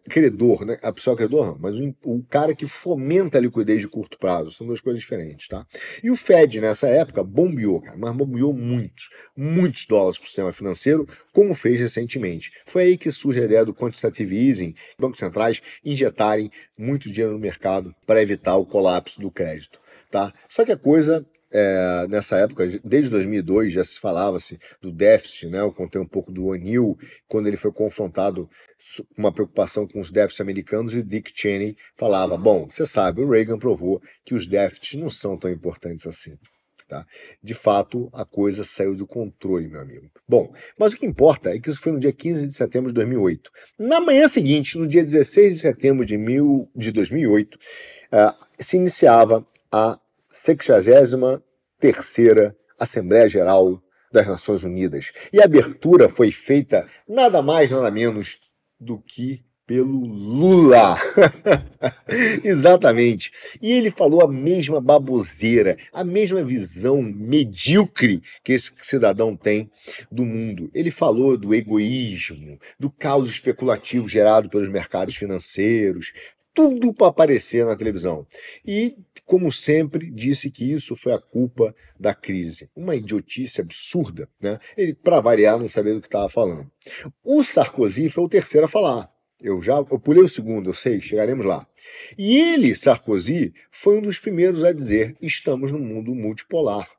credor, né? A pessoa credor não, mas o cara que fomenta a liquidez de curto prazo. São duas coisas diferentes, tá? E o Fed, nessa época, bombeou, cara, mas bombeou muitos dólares para o sistema financeiro, como fez recentemente. Foi aí que surge a ideia do quantitative easing, bancos centrais injetarem muito dinheiro no mercado para evitar o colapso do crédito, tá? Só que a coisa nessa época, desde 2002, já se falava-se do déficit, né? Eu contei um pouco do O'Neill, quando ele foi confrontado com uma preocupação com os déficits americanos, e o Dick Cheney falava, bom, você sabe, o Reagan provou que os déficits não são tão importantes assim. Tá? De fato, a coisa saiu do controle, meu amigo. Bom, mas o que importa é que isso foi no dia 15 de setembro de 2008. Na manhã seguinte, no dia 16 de setembro de 2008, se iniciava a 63ª Assembleia Geral das Nações Unidas. E a abertura foi feita nada mais, nada menos do que pelo Lula. Exatamente. E ele falou a mesma baboseira, a mesma visão medíocre que esse cidadão tem do mundo. Ele falou do egoísmo, do caos especulativo gerado pelos mercados financeiros, tudo para aparecer na televisão. E, como sempre, disse que isso foi a culpa da crise. Uma idiotice absurda, né? Ele, para variar, não sabia do que estava falando. O Sarkozy foi o terceiro a falar. Eu pulei o segundo, eu sei, chegaremos lá. E ele, Sarkozy, foi um dos primeiros a dizer: estamos num mundo multipolar.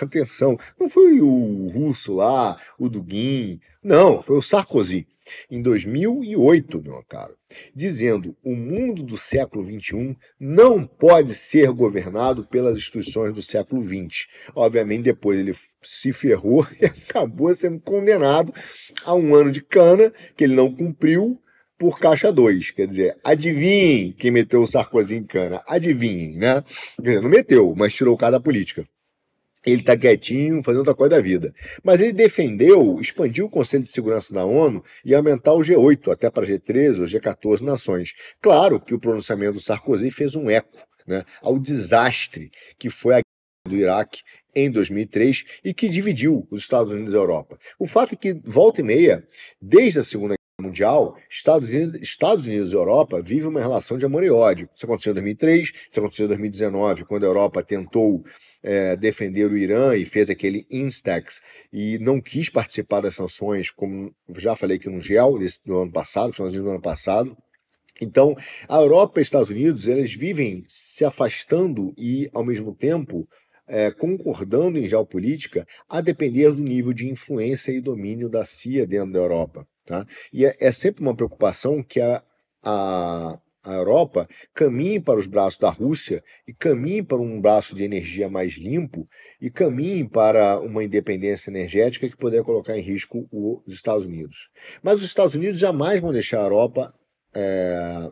Atenção, não foi o russo lá, o Dugin, não, foi o Sarkozy, em 2008, meu caro, dizendo: o mundo do século XXI não pode ser governado pelas instituições do século XX. Obviamente, depois ele se ferrou e acabou sendo condenado a 1 ano de cana, que ele não cumpriu, por caixa 2, quer dizer, adivinhem quem meteu o Sarkozy em cana, adivinhem, né? Quer dizer, não meteu, mas tirou o cara da política. Ele está quietinho, fazendo outra coisa da vida. Mas ele defendeu, expandiu o Conselho de Segurança da ONU e aumentar o G8 até para G13 ou G14 nações. Claro que o pronunciamento do Sarkozy fez um eco, né, ao desastre que foi a guerra do Iraque em 2003 e que dividiu os Estados Unidos e a Europa. O fato é que, volta e meia, desde a Segunda Guerra Mundial, Estados Unidos e Europa vivem uma relação de amor e ódio. Isso aconteceu em 2003, isso aconteceu em 2019, quando a Europa tentou defender o Irã e fez aquele Instex e não quis participar das sanções, como já falei aqui no GEL do ano passado, finalzinho do ano passado. Então, a Europa e os Estados Unidos, eles vivem se afastando e, ao mesmo tempo, concordando em geopolítica, a depender do nível de influência e domínio da CIA dentro da Europa. Tá? E é sempre uma preocupação que a Europa caminhe para os braços da Rússia e caminhe para um braço de energia mais limpo e caminhe para uma independência energética que poderia colocar em risco os Estados Unidos. Mas os Estados Unidos jamais vão deixar a Europa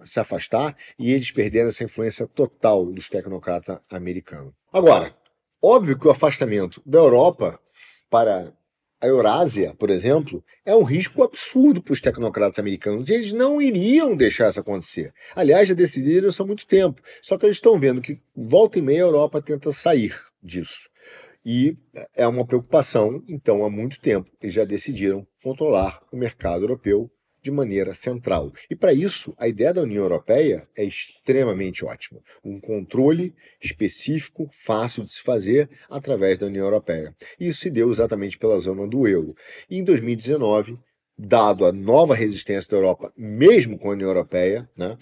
se afastar e eles perderam essa influência total dos tecnocratas americanos. Agora, óbvio que o afastamento da Europa para A Eurásia, por exemplo, é um risco absurdo para os tecnocratas americanos e eles não iriam deixar isso acontecer. Aliás, já decidiram isso há muito tempo. Só que eles estão vendo que volta e meia a Europa tenta sair disso. E é uma preocupação, então, há muito tempo. Eles já decidiram controlar o mercado europeu de maneira central. E para isso, a ideia da União Europeia é extremamente ótima. Um controle específico, fácil de se fazer através da União Europeia. E isso se deu exatamente pela zona do euro. E em 2019, dado a nova resistência da Europa, mesmo com a União Europeia, né,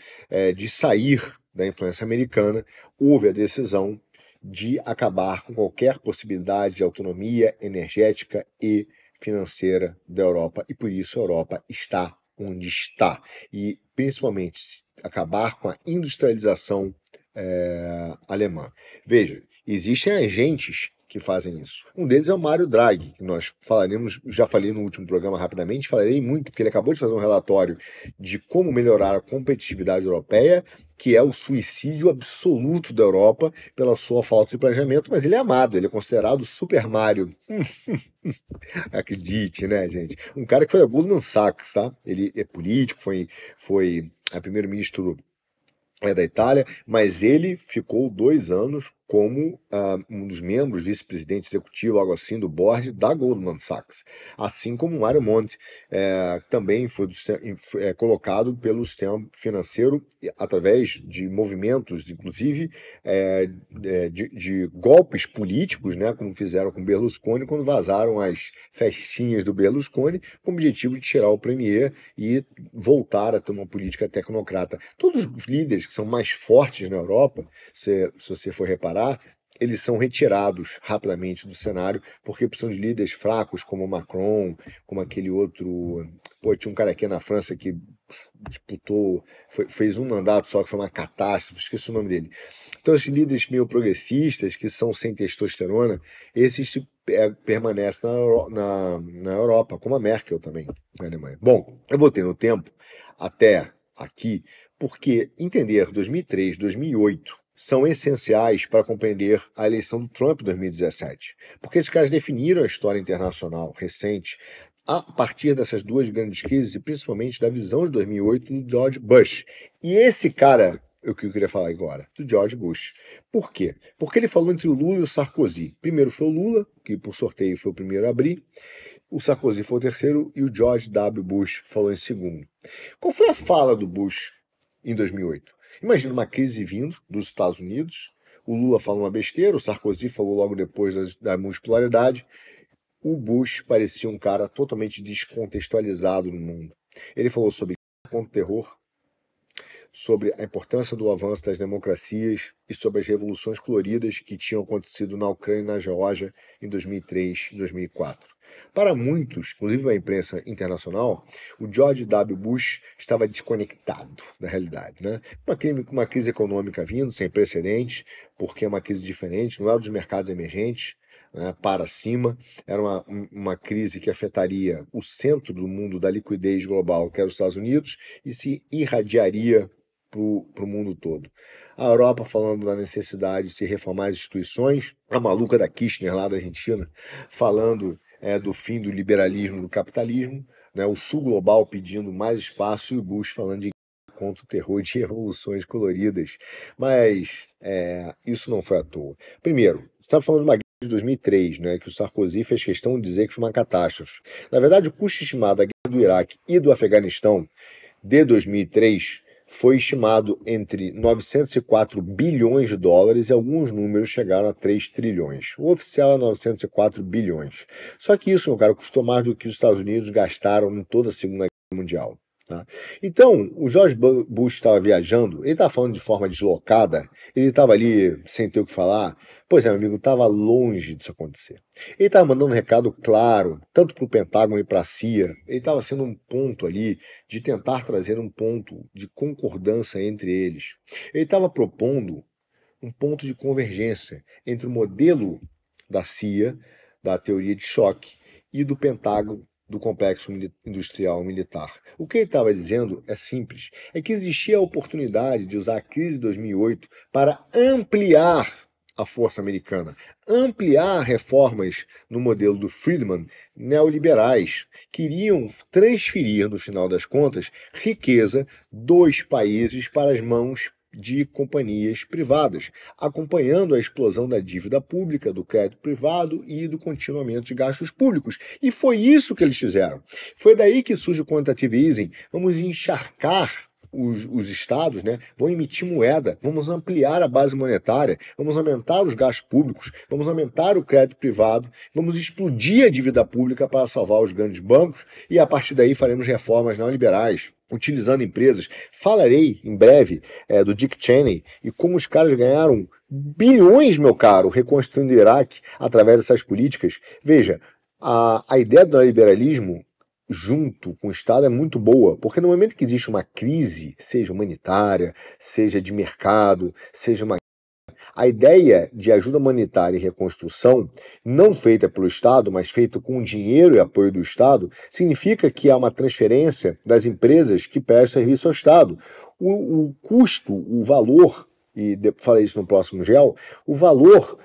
de sair da influência americana, houve a decisão de acabar com qualquer possibilidade de autonomia energética e financeira da Europa, e por isso a Europa está onde está. E, principalmente, acabar com a industrialização alemã. Veja, existem agentes que fazem isso. Um deles é o Mário Draghi, que nós falaremos, já falei no último programa rapidamente, falarei muito, porque ele acabou de fazer um relatório de como melhorar a competitividade europeia, que é o suicídio absoluto da Europa pela sua falta de planejamento, mas ele é amado, ele é considerado Super Mario. Acredite, né, gente? Um cara que foi a Goldman Sachs, tá? Ele é político, foi primeiro-ministro da Itália, mas ele ficou 2 anos como um dos membros, vice-presidente executivo, algo assim, do board da Goldman Sachs. Assim como Mario Monti, também foi colocado pelo sistema financeiro através de movimentos, inclusive de golpes políticos, né, como fizeram com Berlusconi, quando vazaram as festinhas do Berlusconi, com o objetivo de tirar o premier e voltar a ter uma política tecnocrata. Todos os líderes que são mais fortes na Europa, se você for reparar, eles são retirados rapidamente do cenário, porque precisam de líderes fracos, como Macron, como aquele outro... Pô, tinha um cara aqui na França que disputou, fez um mandato só, que foi uma catástrofe, esqueci o nome dele. Então, esses líderes meio progressistas, que são sem testosterona, esses permanecem na Europa, como a Merkel também, na Alemanha. Bom, eu voltei no tempo até aqui, porque entender 2003, 2008 são essenciais para compreender a eleição do Trump em 2017. Porque esses caras definiram a história internacional recente a partir dessas duas grandes crises, e principalmente da visão de 2008 do George Bush. E esse cara é o que eu queria falar agora, do George Bush. Por quê? Porque ele falou entre o Lula e o Sarkozy. Primeiro foi o Lula, que por sorteio foi o primeiro a abrir, o Sarkozy foi o terceiro e o George W. Bush falou em segundo. Qual foi a fala do Bush em 2008? Imagina uma crise vindo dos Estados Unidos, o Lula falou uma besteira, o Sarkozy falou logo depois da multipolaridade, o Bush parecia um cara totalmente descontextualizado no mundo. Ele falou sobre contra-terror, sobre a importância do avanço das democracias e sobre as revoluções coloridas que tinham acontecido na Ucrânia e na Geórgia em 2003 e 2004. Para muitos, inclusive a imprensa internacional, o George W. Bush estava desconectado da realidade, né? Uma crise econômica vindo, sem precedentes, porque é uma crise diferente, não era dos mercados emergentes, né, para cima, era uma crise que afetaria o centro do mundo da liquidez global, que era os Estados Unidos, e se irradiaria para o mundo todo. A Europa falando da necessidade de se reformar as instituições, a maluca da Kirchner lá da Argentina falando do fim do liberalismo, do capitalismo, né, o sul global pedindo mais espaço e o Bush falando de contra o terror de revoluções coloridas. Mas isso não foi à toa. Primeiro, você estava falando de uma guerra de 2003, né, que o Sarkozy fez questão de dizer que foi uma catástrofe. Na verdade, o custo estimado da guerra do Iraque e do Afeganistão de 2003 foi estimado entre 904 bilhões de dólares e alguns números chegaram a 3 trilhões. O oficial é 904 bilhões. Só que isso, meu cara, custou mais do que os Estados Unidos gastaram em toda a Segunda Guerra Mundial. Tá? Então, o George Bush estava viajando, ele estava falando de forma deslocada, ele estava ali sem ter o que falar. Pois é, meu amigo, estava longe disso acontecer. Ele estava mandando um recado claro, tanto para o Pentágono e para a CIA, ele estava sendo um ponto ali de tentar trazer um ponto de concordância entre eles. Ele estava propondo um ponto de convergência entre o modelo da CIA, da teoria de choque, e do Pentágono, do complexo industrial militar. O que ele estava dizendo é simples, é que existia a oportunidade de usar a crise de 2008 para ampliar a força americana? Ampliar reformas no modelo do Friedman, neoliberais, queriam transferir, no final das contas, riqueza dos países para as mãos de companhias privadas, acompanhando a explosão da dívida pública, do crédito privado e do continuamento de gastos públicos. E foi isso que eles fizeram. Foi daí que surge o quantitative easing. Vamos encharcar os estados, né, vão emitir moeda, vamos ampliar a base monetária, vamos aumentar os gastos públicos, vamos aumentar o crédito privado, vamos explodir a dívida pública para salvar os grandes bancos e a partir daí faremos reformas neoliberais, utilizando empresas. Falarei em breve do Dick Cheney e como os caras ganharam bilhões, meu caro, reconstruindo o Iraque através dessas políticas. Veja, a ideia do neoliberalismo junto com o Estado é muito boa, porque no momento que existe uma crise, seja humanitária, seja de mercado, seja uma... A ideia de ajuda humanitária e reconstrução, não feita pelo Estado, mas feita com dinheiro e apoio do Estado, significa que há uma transferência das empresas que prestam serviço ao Estado. O custo, o valor, e falei isso no próximo GEL, o valor,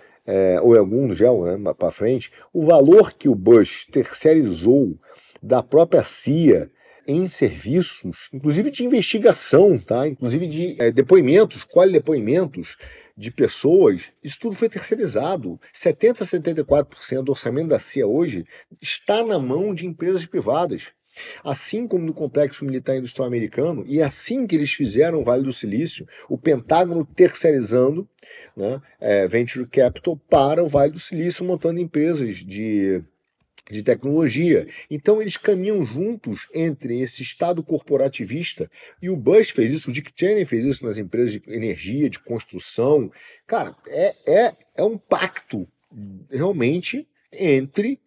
ou em algum GEL, né, para frente, o valor que o Bush terceirizou da própria CIA em serviços, inclusive de investigação, tá? Inclusive de depoimentos, depoimentos de pessoas, isso tudo foi terceirizado. 70% a 74% do orçamento da CIA hoje está na mão de empresas privadas. Assim como no complexo militar industrial americano, e assim que eles fizeram o Vale do Silício, o Pentágono terceirizando, né, Venture Capital para o Vale do Silício, montando empresas de tecnologia. Então eles caminham juntos entre esse estado corporativista e o Bush fez isso, o Dick Cheney fez isso nas empresas de energia, de construção. Cara, é um pacto realmente entre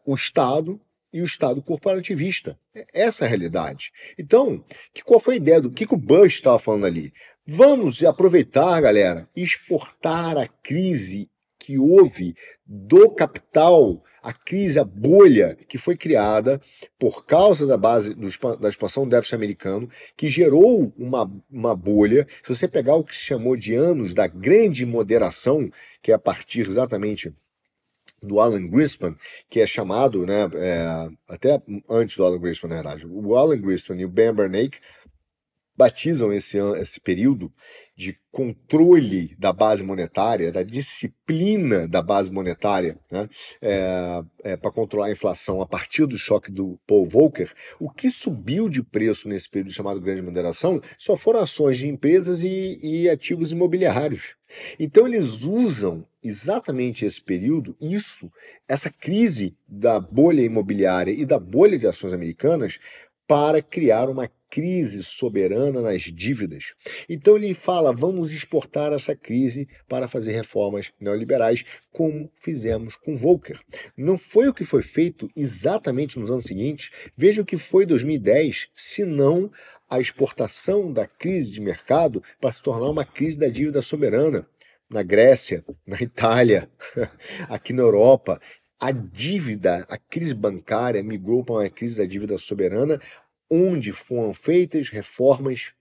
o Estado e o Estado corporativista. Essa é a realidade. Então, qual foi a ideia do que o Bush estava falando ali? Vamos aproveitar, galera, e exportar a crise que houve do capital, a crise, a bolha que foi criada por causa da expansão do déficit americano, que gerou uma bolha. Se você pegar o que se chamou de anos da grande moderação, que é a partir exatamente do Alan Greenspan, que é chamado, né, até antes do Alan Greenspan, na verdade, o Alan Greenspan e o Ben Bernanke batizam esse período de controle da base monetária, da disciplina da base monetária, né, para controlar a inflação a partir do choque do Paul Volcker. O que subiu de preço nesse período chamado grande moderação só foram ações de empresas e ativos imobiliários. Então eles usam exatamente esse período, essa crise da bolha imobiliária e da bolha de ações americanas, para criar uma crise soberana nas dívidas. Então ele fala, vamos exportar essa crise para fazer reformas neoliberais, como fizemos com Volcker. Não foi o que foi feito exatamente nos anos seguintes. Veja o que foi 2010, se não a exportação da crise de mercado para se tornar uma crise da dívida soberana. Na Grécia, na Itália, aqui na Europa, a crise bancária migrou para uma crise da dívida soberana, onde foram feitas reformas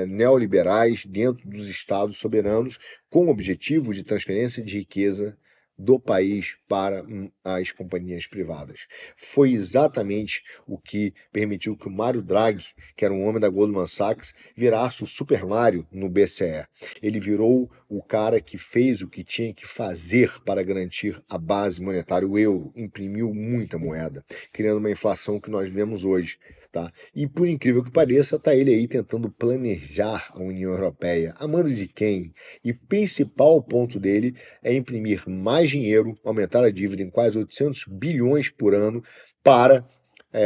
neoliberais dentro dos estados soberanos, com o objetivo de transferência de riqueza do país para as companhias privadas. Foi exatamente o que permitiu que o Mário Draghi, que era um homem da Goldman Sachs, virasse o Super Mario no BCE. Ele virou o cara que fez o que tinha que fazer para garantir a base monetária, o euro, imprimiu muita moeda, criando uma inflação que nós vemos hoje. Tá? E por incrível que pareça, está ele aí tentando planejar a União Europeia. A mando de quem? E principal ponto dele é imprimir mais dinheiro, aumentar a dívida em quase 800 bilhões por ano para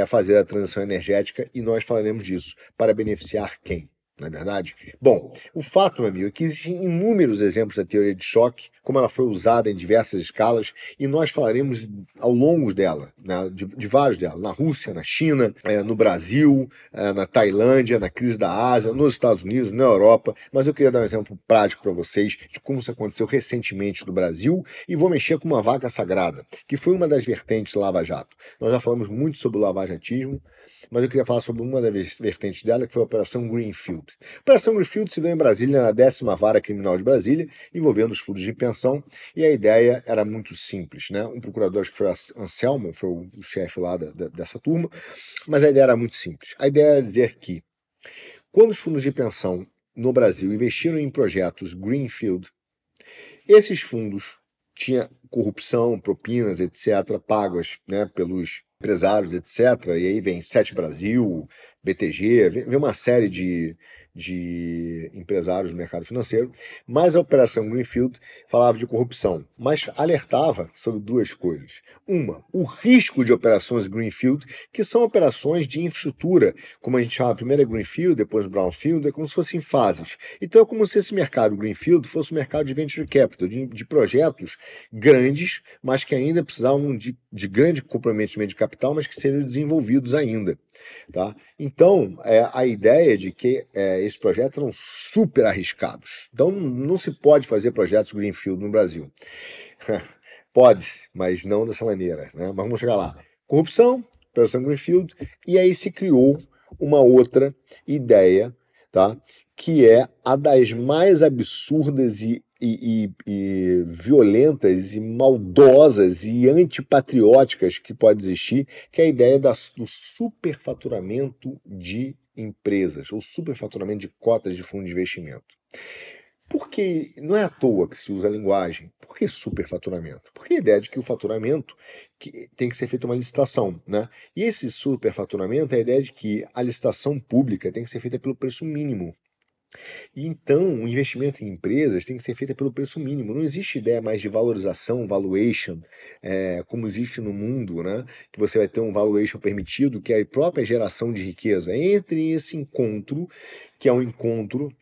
fazer a transição energética, e nós falaremos disso. Para beneficiar quem? Não é verdade? Bom, o fato, meu amigo, é que existem inúmeros exemplos da teoria de choque, como ela foi usada em diversas escalas, e nós falaremos ao longo dela, né, de vários dela, na Rússia, na China, no Brasil, na Tailândia, na crise da Ásia, nos Estados Unidos, na Europa, mas eu queria dar um exemplo prático para vocês de como isso aconteceu recentemente no Brasil, e vou mexer com uma vaca sagrada, que foi uma das vertentes do Lava Jato. Nós já falamos muito sobre o lavajatismo, mas eu queria falar sobre uma das vertentes dela, que foi a Operação Greenfield. Greenfield. A Operação Greenfield se deu em Brasília, na 10ª Vara Criminal de Brasília, envolvendo os fundos de pensão, e a ideia era muito simples, né? Um procurador, acho que foi Anselmo, foi o chefe lá dessa turma, mas a ideia era muito simples. A ideia era dizer que, quando os fundos de pensão no Brasil investiram em projetos Greenfield, esses fundos tinham corrupção, propinas, etc., pagas, né, pelos empresários, etc., e aí vem Sete Brasil, BTG, vem uma série de empresários do mercado financeiro, mas a Operação Greenfield falava de corrupção, mas alertava sobre duas coisas. Uma, o risco de operações Greenfield, que são operações de infraestrutura, como a gente chama, primeiro é Greenfield, depois Brownfield, é como se fossem fases. Então é como se esse mercado Greenfield fosse um mercado de venture capital, de projetos grandes, mas que ainda precisavam de grande comprometimento de capital, mas que seriam desenvolvidos ainda. Tá? Então, a ideia de que esses projetos eram super arriscados. Então, não se pode fazer projetos Greenfield no Brasil. Pode-se, mas não dessa maneira, né? Mas vamos chegar lá. Corrupção, Operação Greenfield, e aí se criou uma outra ideia, tá? Que é a das mais absurdas e violentas e maldosas e antipatrióticas que pode existir, que é a ideia do superfaturamento de empresas, ou superfaturamento de cotas de fundo de investimento. Porque não é à toa que se usa a linguagem. Por que superfaturamento? Porque a ideia de que o faturamento tem que ser feita uma licitação, né? E esse superfaturamento é a ideia de que a licitação pública tem que ser feita pelo preço mínimo. E então, o investimento em empresas tem que ser feito pelo preço mínimo. Não existe ideia mais de valorização, valuation, como existe no mundo, né? Que você vai ter um valuation permitido, que é a própria geração de riqueza. Entre esse encontro, que é um encontro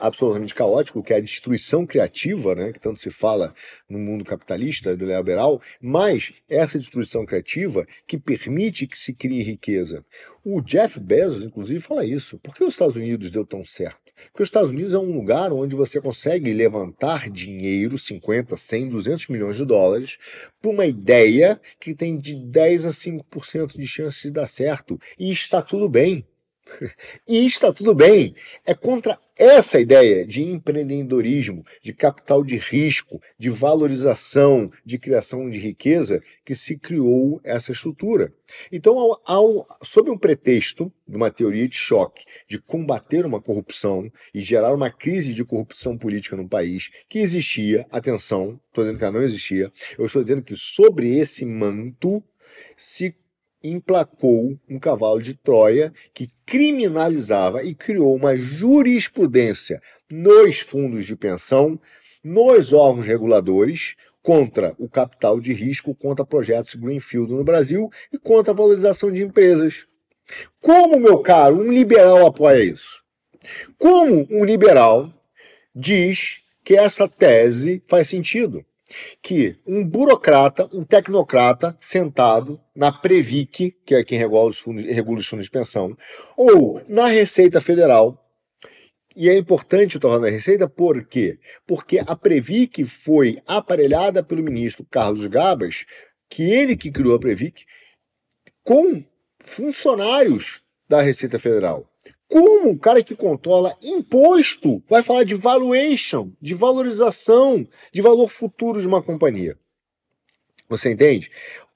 absolutamente caótico, que é a destruição criativa, né, que tanto se fala no mundo capitalista, do neoliberal, mas essa destruição criativa que permite que se crie riqueza. O Jeff Bezos, inclusive, fala isso. Por que os Estados Unidos deu tão certo? Porque os Estados Unidos é um lugar onde você consegue levantar dinheiro, 50, 100, 200 milhões de dólares, por uma ideia que tem de 10 a 5% de chance de dar certo. E está tudo bem. E está tudo bem. É contra essa ideia de empreendedorismo, de capital de risco, de valorização, de criação de riqueza que se criou essa estrutura. Então, sob um pretexto de uma teoria de choque, de combater uma corrupção e gerar uma crise de corrupção política no país que existia, atenção, estou dizendo que ela não existia, eu estou dizendo que sobre esse manto se emplacou um cavalo de Troia que criminalizava e criou uma jurisprudência nos fundos de pensão, nos órgãos reguladores, contra o capital de risco, contra projetos Greenfield no Brasil e contra a valorização de empresas. Como, meu caro, um liberal apoia isso? Como um liberal diz que essa tese faz sentido? Que um burocrata, um tecnocrata sentado na Previc, que é quem regula os fundos de pensão, ou na Receita Federal, e é importante eu estar falando da Receita, por quê? Porque a Previc foi aparelhada pelo ministro Carlos Gabas, que ele que criou a Previc, com funcionários da Receita Federal. Como o cara que controla imposto vai falar de valuation, de valorização, de valor futuro de uma companhia? Você entende?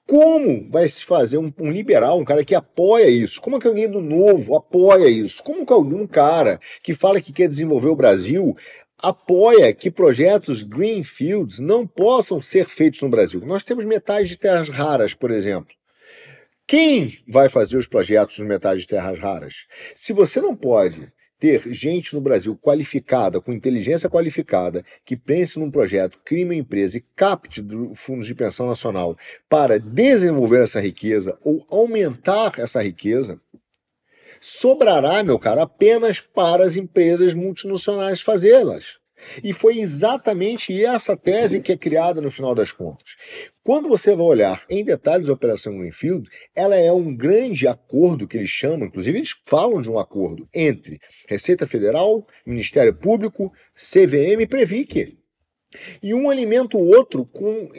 Como vai se fazer um liberal, um cara que apoia isso? Como que alguém do Novo apoia isso? Como que algum cara que fala que quer desenvolver o Brasil apoia que projetos Greenfields não possam ser feitos no Brasil? Nós temos metais de terras raras, por exemplo. Quem vai fazer os projetos de metais de terras raras? Se você não pode ter gente no Brasil qualificada, com inteligência qualificada, que pense num projeto, crie uma empresa e capte do Fundo de Pensão Nacional para desenvolver essa riqueza ou aumentar essa riqueza, sobrará, meu caro, apenas para as empresas multinacionais fazê-las. E foi exatamente essa tese que é criada no final das contas. Quando você vai olhar em detalhes a Operação Greenfield, ela é um grande acordo que eles chamam, inclusive eles falam de um acordo entre Receita Federal, Ministério Público, CVM e Previc. E um alimenta o outro com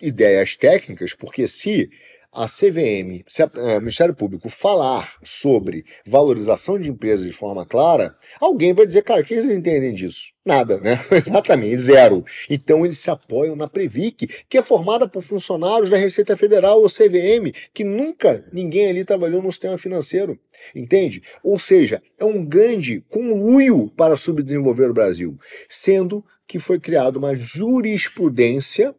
ideias técnicas, porque se a CVM, se o Ministério Público falar sobre valorização de empresas de forma clara, alguém vai dizer, cara, o que eles entendem disso? Nada, né? Exatamente, zero. Então eles se apoiam na Previc, que é formada por funcionários da Receita Federal ou CVM, que nunca ninguém ali trabalhou no sistema financeiro, entende? Ou seja, é um grande conluio para subdesenvolver o Brasil, sendo que foi criada uma jurisprudência,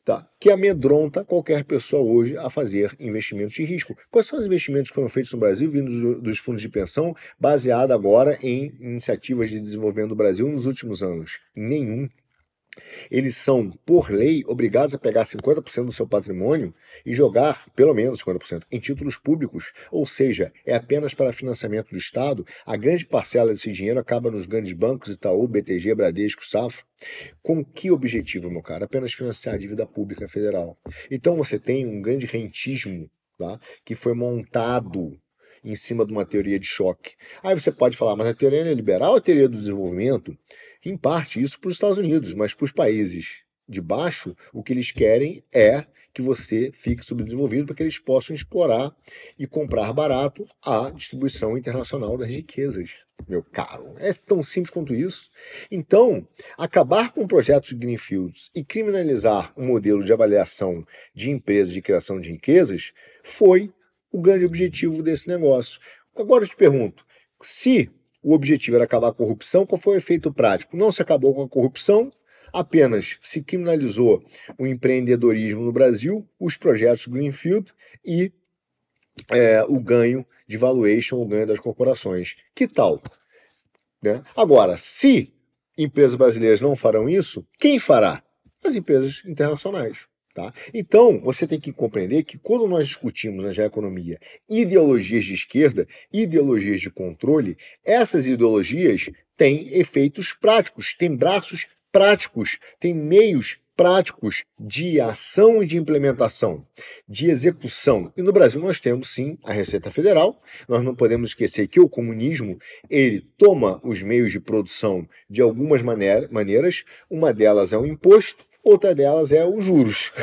tá, que amedronta qualquer pessoa hoje a fazer investimentos de risco. Quais são os investimentos que foram feitos no Brasil, vindos dos fundos de pensão, baseado agora em iniciativas de desenvolvimento do Brasil nos últimos anos? Nenhum. Eles são, por lei, obrigados a pegar 50% do seu patrimônio e jogar, pelo menos 50%, em títulos públicos. Ou seja, é apenas para financiamento do Estado. A grande parcela desse dinheiro acaba nos grandes bancos, Itaú, BTG, Bradesco, Safra. Com que objetivo, meu cara? Apenas financiar a dívida pública federal. Então você tem um grande rentismo, tá, que foi montado em cima de uma teoria de choque. Aí você pode falar, mas a teoria neoliberal ou a teoria do desenvolvimento? Em parte, isso para os Estados Unidos, mas para os países de baixo, o que eles querem é que você fique subdesenvolvido para que eles possam explorar e comprar barato a distribuição internacional das riquezas. Meu caro, é tão simples quanto isso. Então, acabar com projetos de greenfields e criminalizar um modelo de avaliação de empresas de criação de riquezas foi o grande objetivo desse negócio. Agora eu te pergunto, se o objetivo era acabar com a corrupção, qual foi o efeito prático? Não se acabou com a corrupção, apenas se criminalizou o empreendedorismo no Brasil, os projetos Greenfield e o ganho de valuation, o ganho das corporações. Que tal? Né? Agora, se empresas brasileiras não farão isso, quem fará? As empresas internacionais. Tá? Então, você tem que compreender que quando nós discutimos na geoeconomia ideologias de esquerda, ideologias de controle, essas ideologias têm efeitos práticos, têm braços práticos, têm meios práticos de ação e de implementação, de execução. E no Brasil nós temos sim a Receita Federal. Nós não podemos esquecer que o comunismo, ele toma os meios de produção de algumas maneiras, uma delas é o imposto, outra delas é os juros.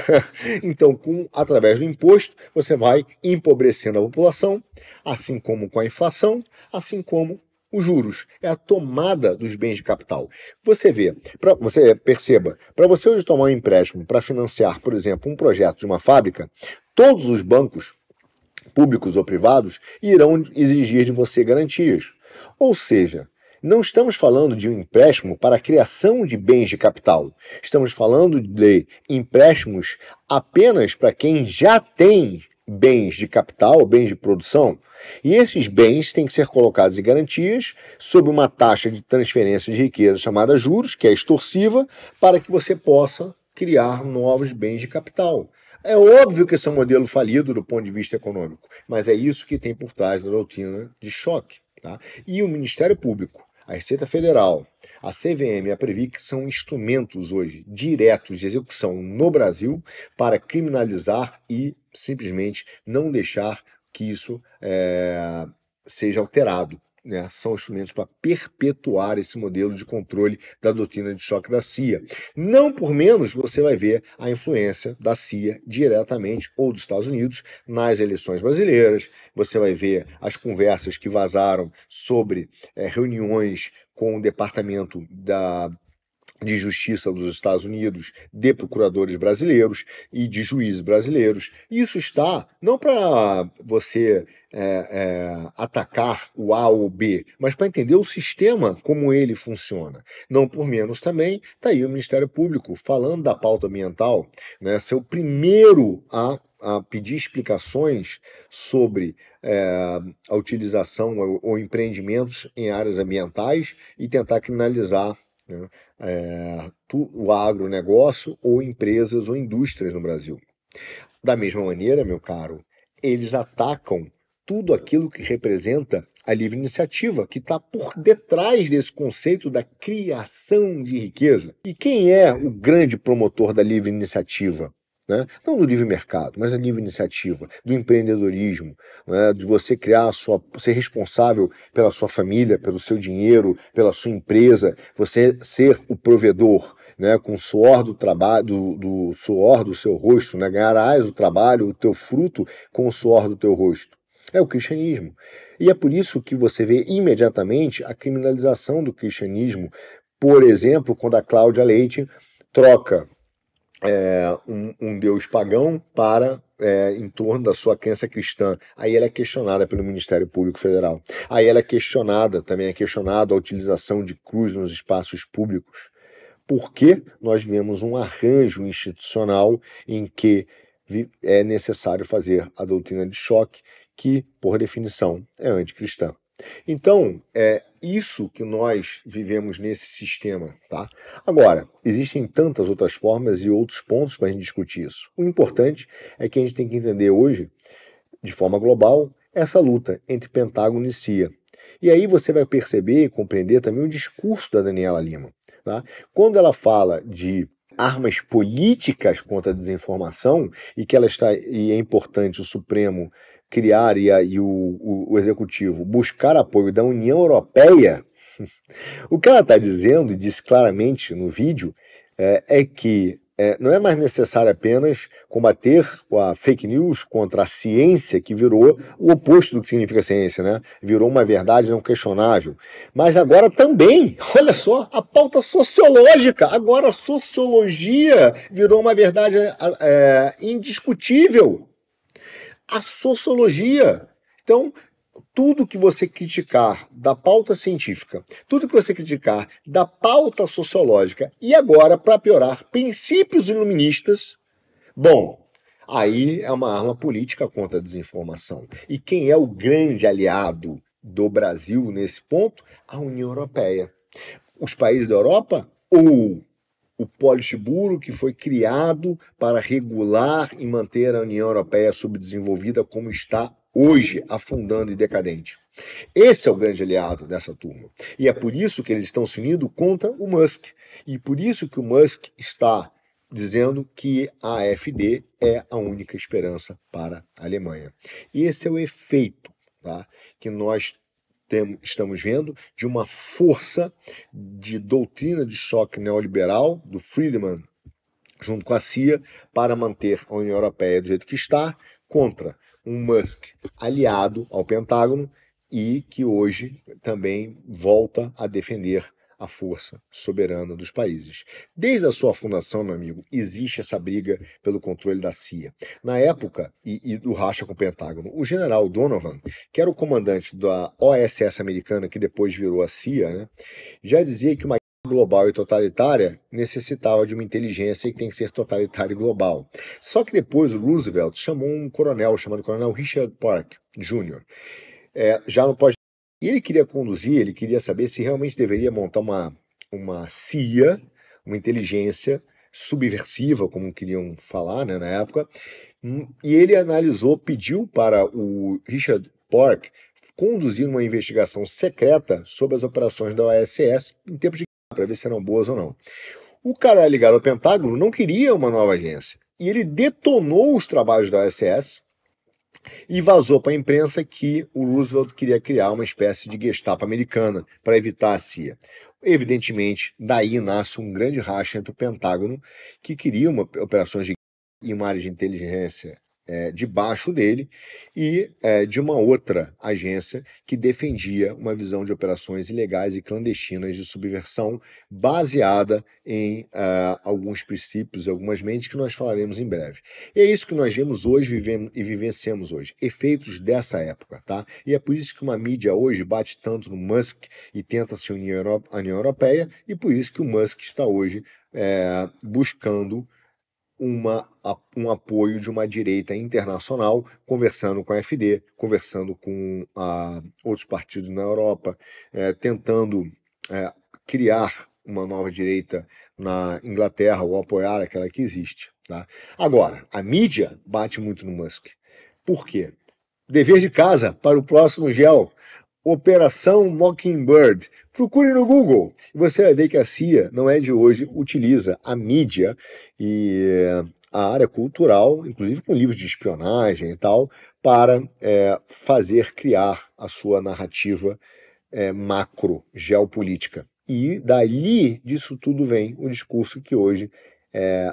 Então, através do imposto, você vai empobrecendo a população, assim como com a inflação, assim como os juros. É a tomada dos bens de capital. Você perceba, para você hoje tomar um empréstimo para financiar, por exemplo, um projeto de uma fábrica, todos os bancos, públicos ou privados, irão exigir de você garantias. Ou seja, não estamos falando de um empréstimo para a criação de bens de capital. Estamos falando de empréstimos apenas para quem já tem bens de capital, bens de produção. E esses bens têm que ser colocados em garantias sob uma taxa de transferência de riqueza chamada juros, que é extorsiva, para que você possa criar novos bens de capital. É óbvio que esse é um modelo falido do ponto de vista econômico, mas é isso que tem por trás da doutrina de choque. Tá? E o Ministério Público, a Receita Federal, a CVM e a Previc são instrumentos hoje diretos de execução no Brasil para criminalizar e simplesmente não deixar que isso seja alterado. Né? São instrumentos para perpetuar esse modelo de controle da doutrina de choque da CIA. Não por menos você vai ver a influência da CIA diretamente, ou dos Estados Unidos, nas eleições brasileiras. Você vai ver as conversas que vazaram sobre reuniões com o Departamento de Justiça dos Estados Unidos, de procuradores brasileiros e de juízes brasileiros. Isso está não para você atacar o A ou o B, mas para entender o sistema, como ele funciona. Não por menos também, está aí o Ministério Público falando da pauta ambiental, né, ser o primeiro a pedir explicações sobre a utilização ou empreendimentos em áreas ambientais e tentar criminalizar, né, o agronegócio ou empresas ou indústrias no Brasil. Da mesma maneira, meu caro, eles atacam tudo aquilo que representa a livre iniciativa, que está por detrás desse conceito da criação de riqueza. E quem é o grande promotor da livre iniciativa? Né? Não do livre mercado, mas da livre iniciativa, do empreendedorismo, né? De você criar ser responsável pela sua família, pelo seu dinheiro, pela sua empresa, você ser o provedor, né, com o suor do trabalho, do suor do seu rosto, né, ganharás o trabalho, o teu fruto com o suor do teu rosto. É o cristianismo. E é por isso que você vê imediatamente a criminalização do cristianismo. Por exemplo, quando a Cláudia Leite troca um deus pagão para em torno da sua crença cristã. Aí ela é questionada pelo Ministério Público Federal. Aí ela é questionada, também é questionada a utilização de cruz nos espaços públicos. Porque nós vemos um arranjo institucional em que é necessário fazer a doutrina de choque, que, por definição, é anticristã. Então, é isso que nós vivemos nesse sistema, tá? Agora, existem tantas outras formas e outros pontos para a gente discutir isso. O importante é que a gente tem que entender hoje, de forma global, essa luta entre Pentágono e CIA. E aí você vai perceber e compreender também o discurso da Daniela Lima, tá? Quando ela fala de armas políticas contra a desinformação e que e é importante o Supremo criar e o Executivo buscar apoio da União Europeia, o que ela está dizendo, e disse claramente no vídeo, é que não é mais necessário apenas combater a fake news contra a ciência, que virou o oposto do que significa ciência, né? Virou uma verdade não questionável. Mas agora também, olha só, a pauta sociológica, agora a sociologia virou uma verdade indiscutível. A sociologia. Então, tudo que você criticar da pauta científica, tudo que você criticar da pauta sociológica e agora, para piorar, princípios iluministas, bom, aí é uma arma política contra a desinformação. E quem é o grande aliado do Brasil nesse ponto? A União Europeia. Os países da Europa ou o Politburo, que foi criado para regular e manter a União Europeia subdesenvolvida como está hoje, afundando e decadente. Esse é o grande aliado dessa turma. E é por isso que eles estão se unindo contra o Musk. E por isso que o Musk está dizendo que a AfD é a única esperança para a Alemanha. E esse é o efeito, tá, que nós estamos vendo de uma força de doutrina de choque neoliberal do Friedman junto com a CIA para manter a União Europeia do jeito que está contra um Musk aliado ao Pentágono e que hoje também volta a defender a força soberana dos países. Desde a sua fundação, meu amigo, existe essa briga pelo controle da CIA. Na época, e do racha com o Pentágono, o general Donovan, que era o comandante da OSS americana, que depois virou a CIA, né, já dizia que uma guerra global e totalitária necessitava de uma inteligência que tem que ser totalitária e global. Só que depois o Roosevelt chamou um coronel chamado Coronel Richard Park Jr., já no pós. E ele queria conduzir, ele queria saber se realmente deveria montar uma CIA, uma inteligência subversiva, como queriam falar, né, na época. E ele analisou, pediu para o Richard Park conduzir uma investigação secreta sobre as operações da OSS em tempos de guerra, para ver se eram boas ou não. O cara ligado ao Pentágono não queria uma nova agência. E ele detonou os trabalhos da OSS e vazou para a imprensa que o Roosevelt queria criar uma espécie de Gestapo americana para evitar a CIA. Evidentemente, daí nasce um grande racha entre o Pentágono, que queria operações de guerra e uma área de inteligência debaixo dele, e de uma outra agência que defendia uma visão de operações ilegais e clandestinas de subversão baseada em alguns princípios, algumas mentes que nós falaremos em breve. E é isso que nós vemos hoje e vivenciamos hoje, efeitos dessa época, tá? E é por isso que uma mídia hoje bate tanto no Musk e tenta se unir à União Europeia, e por isso que o Musk está hoje buscando um apoio de uma direita internacional, conversando com a AfD, conversando com outros partidos na Europa, tentando criar uma nova direita na Inglaterra ou apoiar aquela que existe. Tá? Agora, a mídia bate muito no Musk. Por quê? Dever de casa para o próximo GEL. Operação Mockingbird. Procure no Google e você vai ver que a CIA, não é de hoje, utiliza a mídia e a área cultural, inclusive com livros de espionagem e tal, para criar a sua narrativa macro geopolítica. E dali disso tudo vem o discurso que hoje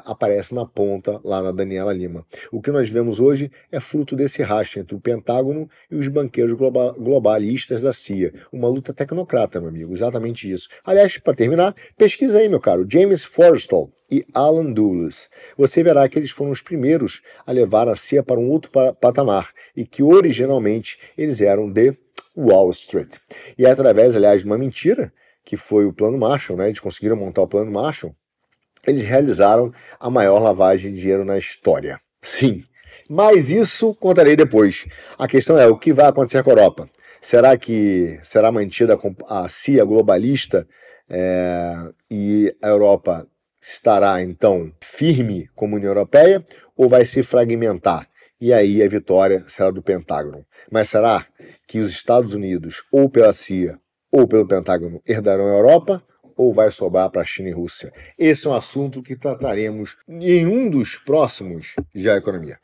aparece na ponta lá na Daniela Lima. O que nós vemos hoje é fruto desse racha entre o Pentágono e os banqueiros globalistas da CIA. Uma luta tecnocrata, meu amigo, exatamente isso. Aliás, para terminar, pesquisa aí, meu caro, James Forrestal e Alan Dulles. Você verá que eles foram os primeiros a levar a CIA para um outro patamar e que originalmente eles eram de Wall Street. E é através, aliás, de uma mentira, que foi o Plano Marshall, né? Eles conseguiram montar o Plano Marshall. Eles realizaram a maior lavagem de dinheiro na história. Sim. Mas isso contarei depois. A questão é, o que vai acontecer com a Europa? Será que será mantida a CIA globalista e a Europa estará, então, firme como União Europeia ou vai se fragmentar? E aí a vitória será do Pentágono. Mas será que os Estados Unidos, ou pela CIA, ou pelo Pentágono, herdarão a Europa? Ou vai sobrar para a China e Rússia? Esse é um assunto que trataremos em um dos próximos Já Economia.